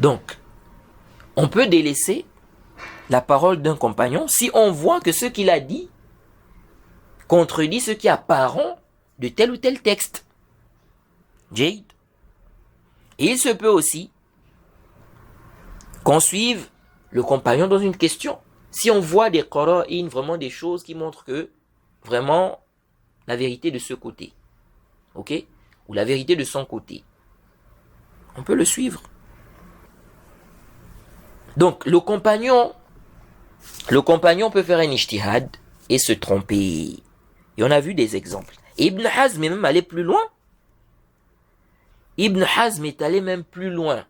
Donc, on peut délaisser la parole d'un compagnon si on voit que ce qu'il a dit contredit ce qui est apparent de tel ou tel texte. Jade. Et il se peut aussi qu'on suive le compagnon dans une question. Si on voit des qara'in, vraiment des choses qui montrent que vraiment la vérité de ce côté, ok, ou la vérité de son côté, on peut le suivre. Donc le compagnon peut faire un ijtihad et se tromper. Et on a vu des exemples. Et Ibn Hazm est même allé plus loin. Ibn Hazm est allé même plus loin.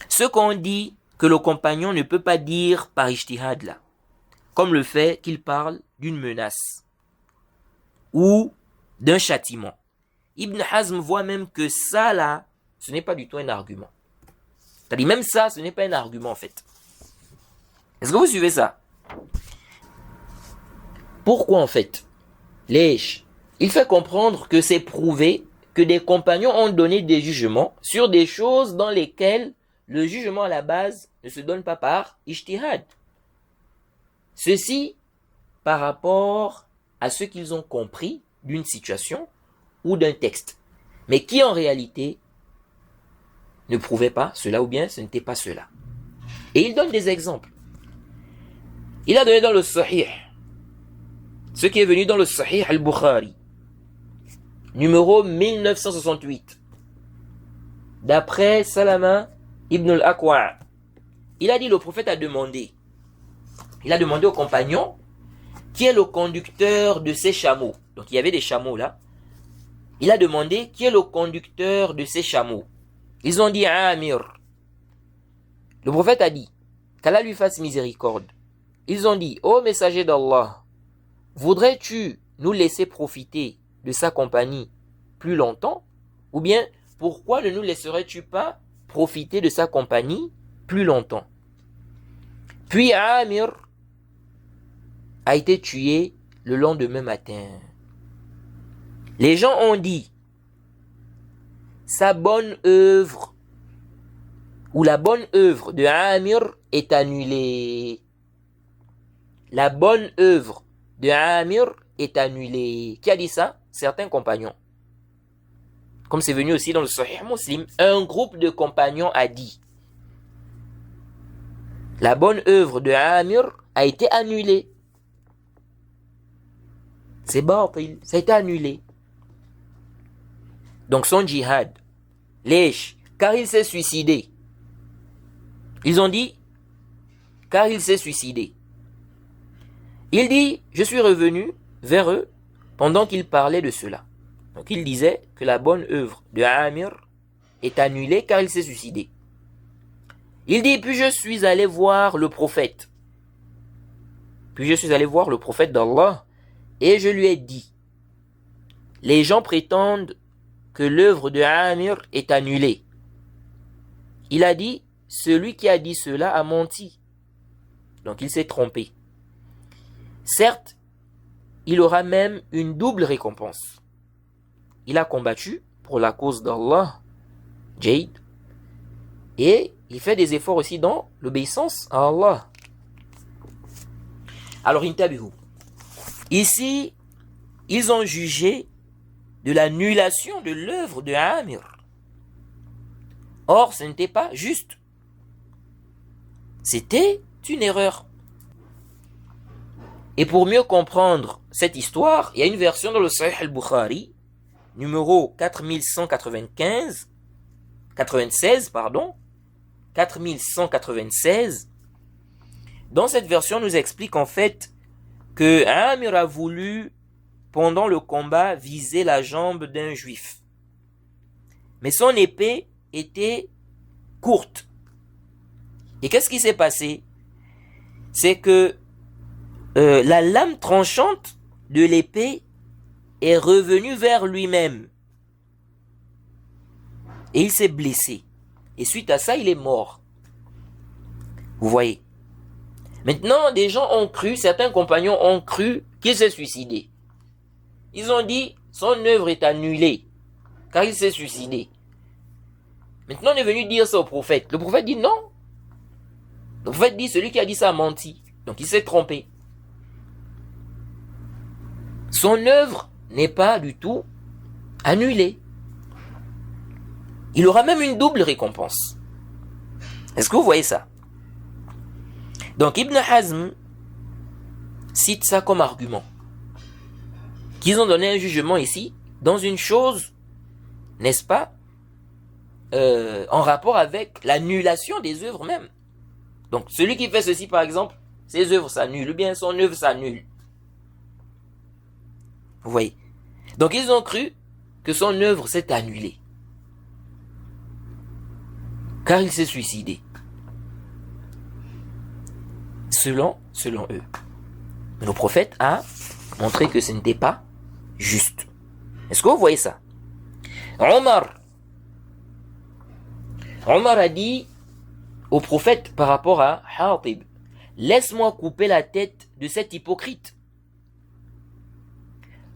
Ce qu'on dit que le compagnon ne peut pas dire par ijtihad là, comme le fait qu'il parle d'une menace ou d'un châtiment. Ibn Hazm voit même que ça là, ce n'est pas du tout un argument. C'est-à-dire même ça, ce n'est pas un argument en fait. Est-ce que vous suivez ça? Pourquoi en fait? Il fait comprendre que c'est prouvé que des compagnons ont donné des jugements sur des choses dans lesquelles le jugement à la base ne se donne pas par ijtihad. Ceci par rapport à ce qu'ils ont compris d'une situation ou d'un texte, mais qui en réalité ne prouvait pas cela ou bien ce n'était pas cela. Et il donne des exemples. Il a donné dans le Sahih, ce qui est venu dans le Sahih al-Bukhari, numéro 1968, d'après Salama ibn al-Aqwa'. Il a dit, le prophète a demandé aux compagnons, qui est le conducteur de ces chameaux? Donc il y avait des chameaux là. Il a demandé qui est le conducteur de ces chameaux. Ils ont dit Amir. Le prophète a dit qu'Allah lui fasse miséricorde. Ils ont dit, ô messager d'Allah, voudrais-tu nous laisser profiter de sa compagnie plus longtemps? Ou bien, pourquoi ne nous laisserais-tu pas profiter de sa compagnie plus longtemps? Puis Amir a été tué le lendemain matin. Les gens ont dit, sa bonne œuvre, ou la bonne œuvre de Amir est annulée. La bonne œuvre de Amir est annulée. Qui a dit ça? Certains compagnons. Comme c'est venu aussi dans le Sahih Muslim, un groupe de compagnons a dit, la bonne œuvre de Amir a été annulée. C'est batil, ça a été annulé. Donc son djihad, lèche, car il s'est suicidé. Ils ont dit, car il s'est suicidé. Il dit, je suis revenu vers eux pendant qu'ils parlaient de cela. Donc il disait que la bonne œuvre de Amir est annulée car il s'est suicidé. Il dit, puis je suis allé voir le prophète. Puis je suis allé voir le prophète d'Allah et je lui ai dit, les gens prétendent que l'œuvre de Amir est annulée. Il a dit, celui qui a dit cela a menti. Donc il s'est trompé. Certes, il aura même une double récompense. Il a combattu pour la cause d'Allah, Jade, et il fait des efforts aussi dans l'obéissance à Allah. Alors, intabihu. Ici, ils ont jugé de l'annulation de l'œuvre de Amir. Or, ce n'était pas juste. C'était une erreur. Et pour mieux comprendre cette histoire, il y a une version dans le Sahih al-Bukhari, numéro 4196, 4196. Dans cette version, on nous explique en fait que Amir a voulu, pendant le combat, viser la jambe d'un juif. Mais son épée était courte. Et qu'est-ce qui s'est passé? C'est que la lame tranchante de l'épée est revenue vers lui-même. Et il s'est blessé. Et suite à ça, il est mort. Vous voyez? Maintenant, des gens ont cru, certains compagnons ont cru qu'il s'est suicidé. Ils ont dit, son œuvre est annulée, car il s'est suicidé. Maintenant, on est venu dire ça au prophète. Le prophète dit non. Le prophète dit, celui qui a dit ça a menti. Donc il s'est trompé. Son œuvre n'est pas du tout annulée. Il aura même une double récompense. Est-ce que vous voyez ça? Donc Ibn Hazm cite ça comme argument. Qu'ils ont donné un jugement ici dans une chose, n'est-ce pas, en rapport avec l'annulation des œuvres même. Donc celui qui fait ceci par exemple, ses œuvres s'annulent, ou bien son œuvre s'annule. Vous voyez? Donc ils ont cru que son œuvre s'est annulée. Car il s'est suicidé. Selon eux. Mais le prophète a montré que ce n'était pas juste. Est-ce que vous voyez ça? Omar a dit au prophète par rapport à Hatib, laisse-moi couper la tête de cet hypocrite.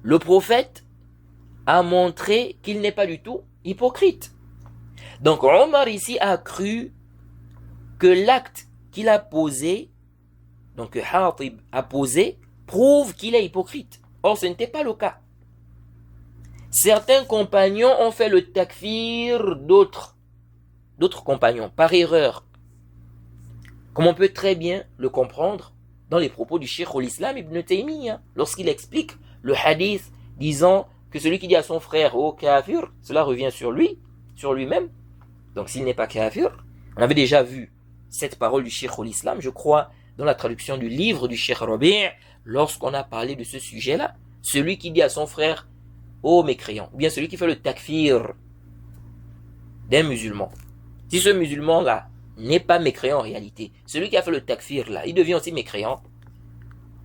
Le prophète a montré qu'il n'est pas du tout hypocrite. Donc Omar ici a cru que l'acte qu'il a posé, donc que Hatib a posé, prouve qu'il est hypocrite. Or ce n'était pas le cas. Certains compagnons ont fait le takfir d'autres compagnons par erreur. Comme on peut très bien le comprendre dans les propos du Cheikh al-Islam Ibn Taymiyyah, lorsqu'il explique le hadith disant que celui qui dit à son frère « Oh kafir », cela revient sur lui, sur lui-même. Donc s'il n'est pas kafir, on avait déjà vu cette parole du Cheikh al-Islam, je crois, dans la traduction du livre du Cheikh Rabi', lorsqu'on a parlé de ce sujet-là. Celui qui dit à son frère, ô mécréant, ou bien celui qui fait le takfir d'un musulman. Si ce musulman-là n'est pas mécréant en réalité, celui qui a fait le takfir là, il devient aussi mécréant.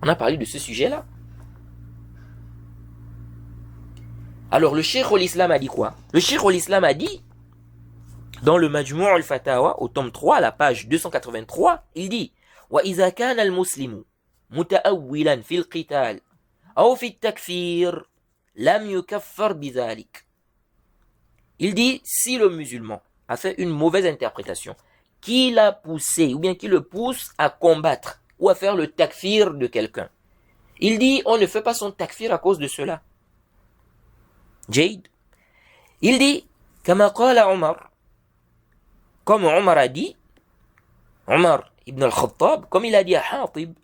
On a parlé de ce sujet-là. Alors le Cheikh al-Islam a dit quoi? Le Cheikh al-Islam a dit, dans le Majmou' al-Fatawa, au tome 3, à la page 283, il dit وَإِذَا كَانَ الْمُسْلِمُ مُتَأَوِّلًا فِي الْقِتَالِ أو في التكفير لم يكفر بذلك. Il dit, si le musulman a fait une mauvaise interprétation, qui l'a poussé, ou bien qui le pousse à combattre, ou à faire le takfir de quelqu'un, il dit, on ne fait pas son takfir à cause de cela. Jade. Il dit, كما قال عمر, comme Omar a dit, Omar ibn al-Khattab, comme il a dit à Hatib,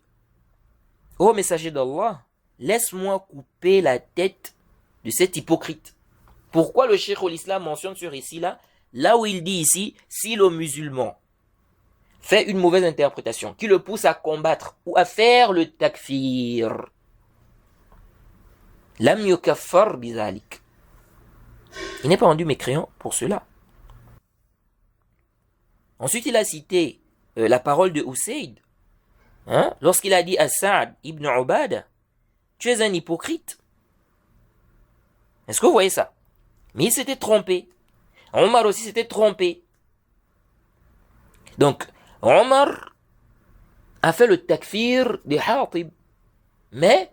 ô messager d'Allah, laisse-moi couper la tête de cet hypocrite. Pourquoi le Cheikh al-Islam mentionne ce récit-là, là où il dit ici, si le musulman fait une mauvaise interprétation, qui le pousse à combattre ou à faire le takfir, lam yukaffar bizalik. Il n'est pas rendu mécréant pour cela. Ensuite, il a cité la parole de Usayd, lorsqu'il a dit à Sa'd ibn Ubada, tu es un hypocrite. Est-ce que vous voyez ça? Mais il s'était trompé. Omar aussi s'était trompé. Donc, Omar a fait le takfir de Hatib. Mais,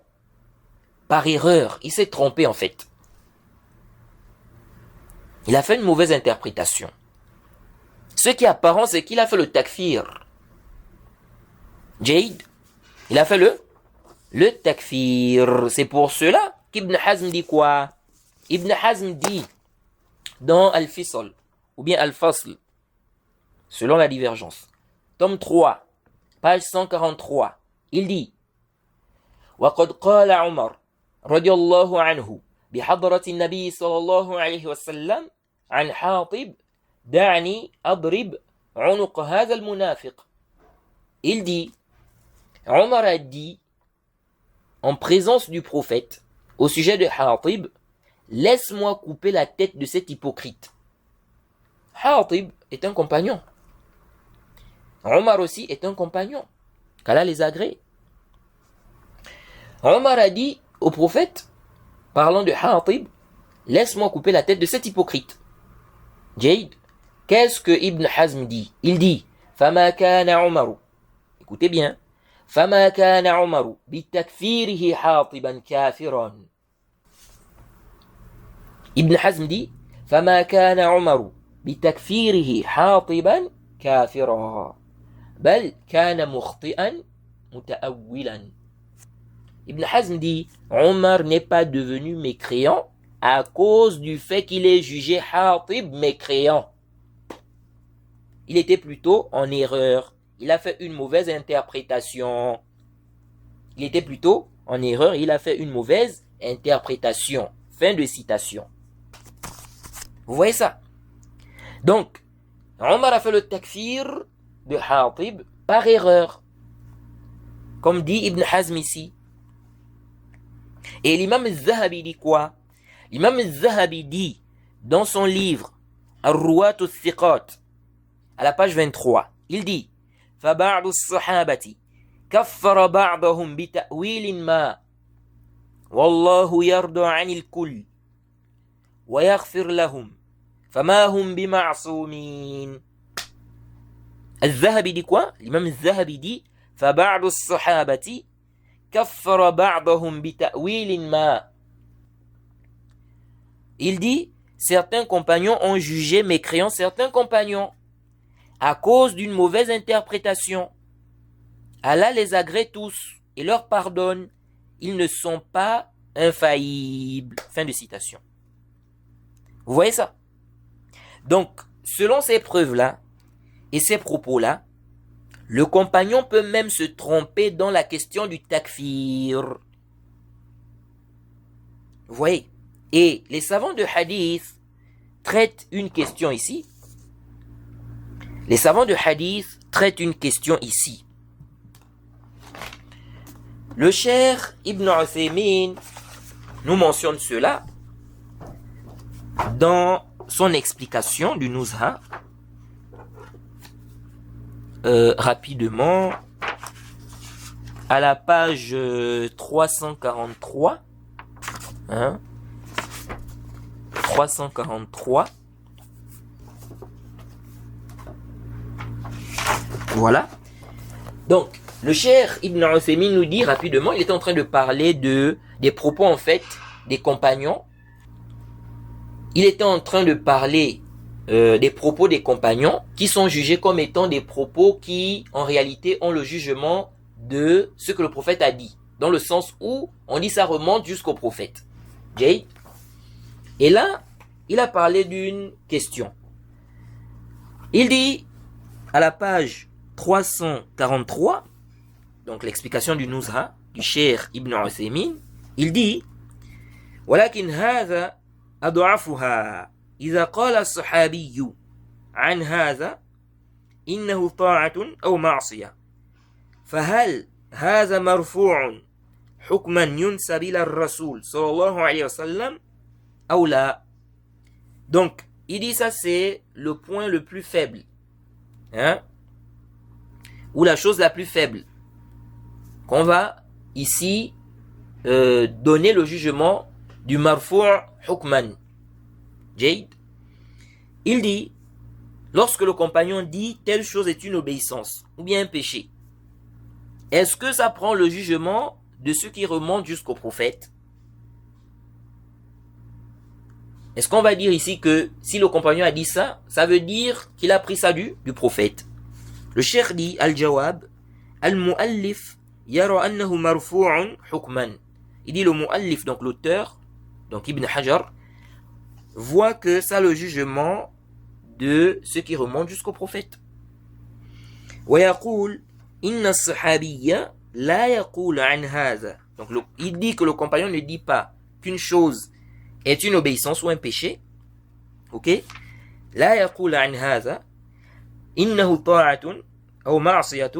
par erreur, il s'est trompé en fait. Il a fait une mauvaise interprétation. Ce qui est apparent, c'est qu'il a fait le takfir. Jade, il a fait le takfir. C'est pour cela qu'Ibn Hazm dit quoi? Ibn Hazm dit dans Al-Fisl, ou bien Al-Fasl, selon la divergence, tome 3, page 143, il dit وَقَدْ قَالَ عُمَرْ رضي الله عنه بحضرة النبي صلى الله عليه وسلم عن حاطب دعني أضرب عنق هذا المنافق. Il dit, Omar a dit en présence du prophète au sujet de Hatib, laisse-moi couper la tête de cet hypocrite. Hatib est un compagnon. Omar aussi est un compagnon. Qu'Allah les agrée. Omar a dit au prophète, parlant de Hatib, laisse-moi couper la tête de cet hypocrite. Jade, qu'est-ce que Ibn Hazm dit? Il dit, فَمَا كَانَ عُمَرُ. Écoutez bien. فَمَا كَانَ عُمَرُ بِتَكْفِيرِهِ حَاطِبًا كَافِرًا. Ibn Hazm dit, فَمَا كَانَ عُمَرُ بِتَكْفِيرِهِ حَاطِبًا كَافِرًا بَلْ كَانَ مُخْطِئًا مُتَأَوِّلًا. Ibn Hazm dit, Omar n'est pas devenu mécréant à cause du fait qu'il ait jugé Hatib mécréant. Il était plutôt en erreur. Il a fait une mauvaise interprétation. Il était plutôt en erreur. Il a fait une mauvaise interprétation. Fin de citation. Vous voyez ça? Donc, Omar a fait le takfir de Hatib par erreur. Comme dit Ibn Hazm ici. Et l'imam al-Zahabi dit quoi? L'imam al-Zahabi dit dans son livre Ar-Ruwat al-Thiqat, à la page 23, il dit فَبَعْضُ الصَّحَابَةِ كَفَّرَ بَعْضَهُمْ بِتَأْوِيلٍ مَا وَاللَّهُ يَرْضَى عَنِ الْكُلِّ وَيَغْفِرْ لَهُمْ فَمَا هُمْ بِمَعْصُومِينَ. Al-Zahabi dit quoi? L'imam al-Zahabi dit فَبَعْضُ الصَّحَابَةِ كَفَّرَ بَعْضَهُمْ بِتَأْوِيلٍ مَا. Il dit, certains compagnons ont jugé mécréants certains compagnons à cause d'une mauvaise interprétation. Allah les agrée tous et leur pardonne. Ils ne sont pas infaillibles. Fin de citation. Vous voyez ça? Donc, selon ces preuves-là et ces propos-là, le compagnon peut même se tromper dans la question du takfir. Vous voyez? Et les savants de hadith traitent une question ici. Les savants de hadith traitent une question ici. Le Cheikh Ibn Uthaymin nous mentionne cela dans son explication du Nuzha. Rapidement, à la page 343, 343, voilà. Donc, le Cheikh Ibn Uthaymin nous dit rapidement, il était en train de parler des propos en fait des compagnons. Il était en train de parler des propos des compagnons qui sont jugés comme étant des propos qui en réalité ont le jugement de ce que le prophète a dit, dans le sens où on dit ça remonte jusqu'au prophète. Jay. Et là, il a parlé d'une question. Il dit à la page 343, donc l'explication du Nuzha du Cheikh Ibn Uthaymin, il dit ولكن هذا أضعفها إذا قال الصحابي عن هذا إنه طاعة أو معصية فهل هذا مرفوع حكما ينسب إلى الرسول صلى الله عليه وسلم أو لا. Donc il dit ça c'est le point le plus faible, ou la chose la plus faible qu'on va ici donner le jugement du marfou' hukman. Jade. Il dit, lorsque le compagnon dit telle chose est une obéissance ou bien un péché, est-ce que ça prend le jugement de ceux qui remontent jusqu'au prophète? Est-ce qu'on va dire ici que si le compagnon a dit ça, ça veut dire qu'il a pris ça du prophète? Le cheikh dit, al-jawab, al-mu'allif yara annahu marfu'un hukman. Il dit le mu'allif, donc l'auteur, donc Ibn Hajar, voit que ça le jugement de ceux qui remontent jusqu'au prophète. ويقول إن الصحابي لا يقول عن هذا. Donc il dit que le compagnon ne dit pas qu'une chose est une obéissance ou un péché. Ok? لا يقول عن هذا إنه طاعة أو معصية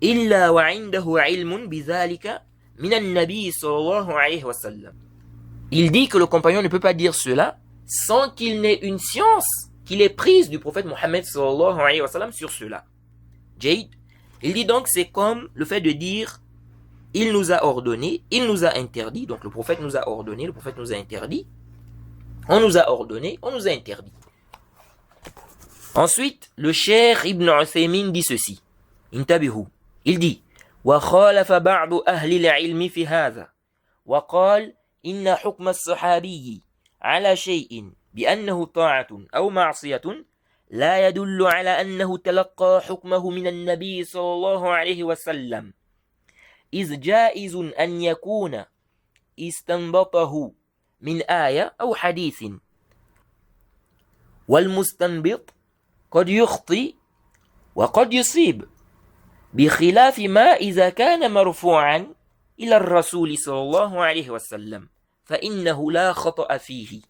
إلا وعنده علم بذلك من النبي صلى الله عليه وسلم. Il dit que le compagnon ne peut pas dire cela sans qu'il n'ait une science qu'il ait prise du prophète Mohammed sallallahu alayhi wa sallam sur cela. Jade. Il dit donc c'est comme le fait de dire il nous a ordonné, il nous a interdit, donc le prophète nous a ordonné, le prophète nous a interdit, on nous a ordonné, on nous a interdit. Ensuite, le cheikh Ibn Uthaymin dit ceci. Intabihu. Il dit وخالف بعض أهل العلم في هذا وقال إن حكم الصحابي على شيء بأنه طاعة أو معصية لا يدل على أنه تلقى حكمه من النبي صلى الله عليه وسلم إذ جائز أن يكون استنبطه من آية أو حديث والمستنبط قد يخطئ وقد يصيب بخلاف ما إذا كان مرفوعا إلى الرسول صلى الله عليه وسلم فإنه لا خطأ فيه.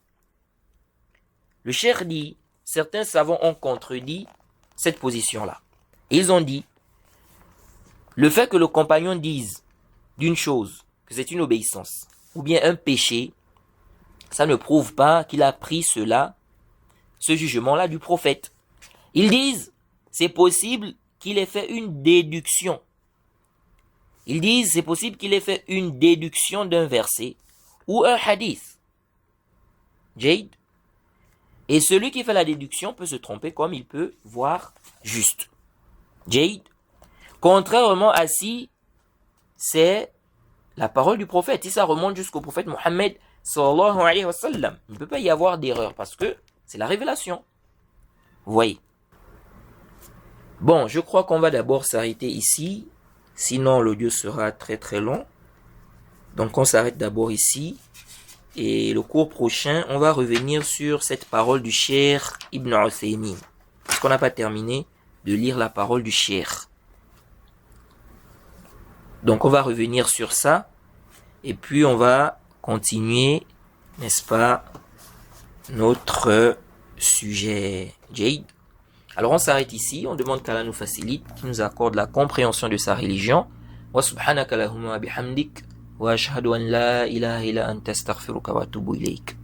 Le cheikh dit, certains savants ont contredit cette position-là. Ils ont dit, le fait que le compagnon dise d'une chose que c'est une obéissance ou bien un péché, ça ne prouve pas qu'il a pris cela, ce jugement-là du prophète. Ils disent, c'est possible qu'il ait fait une déduction. Ils disent, c'est possible qu'il ait fait une déduction d'un verset ou un hadith. Jade. Et celui qui fait la déduction peut se tromper comme il peut voir juste. Jade. Contrairement à si c'est la parole du prophète, si ça remonte jusqu'au prophète Mohammed sallallahu alayhi wa sallam, il ne peut pas y avoir d'erreur parce que c'est la révélation. Vous voyez. Bon, je crois qu'on va d'abord s'arrêter ici, sinon l'audio sera très très long. Donc on s'arrête d'abord ici. Et le cours prochain, on va revenir sur cette parole du cheikh Ibn Uthaymin. Parce qu'on n'a pas terminé de lire la parole du cheikh. Donc on va revenir sur ça. Et puis on va continuer, n'est-ce pas, notre sujet. Jade. Alors on s'arrête ici. On demande qu'Allah nous facilite, qu'il nous accorde la compréhension de sa religion. Wa subhanaka lahumma bihamdik. Wa ashhadu an la ilaha illa anta astaghfiruka wa atubu ilayk.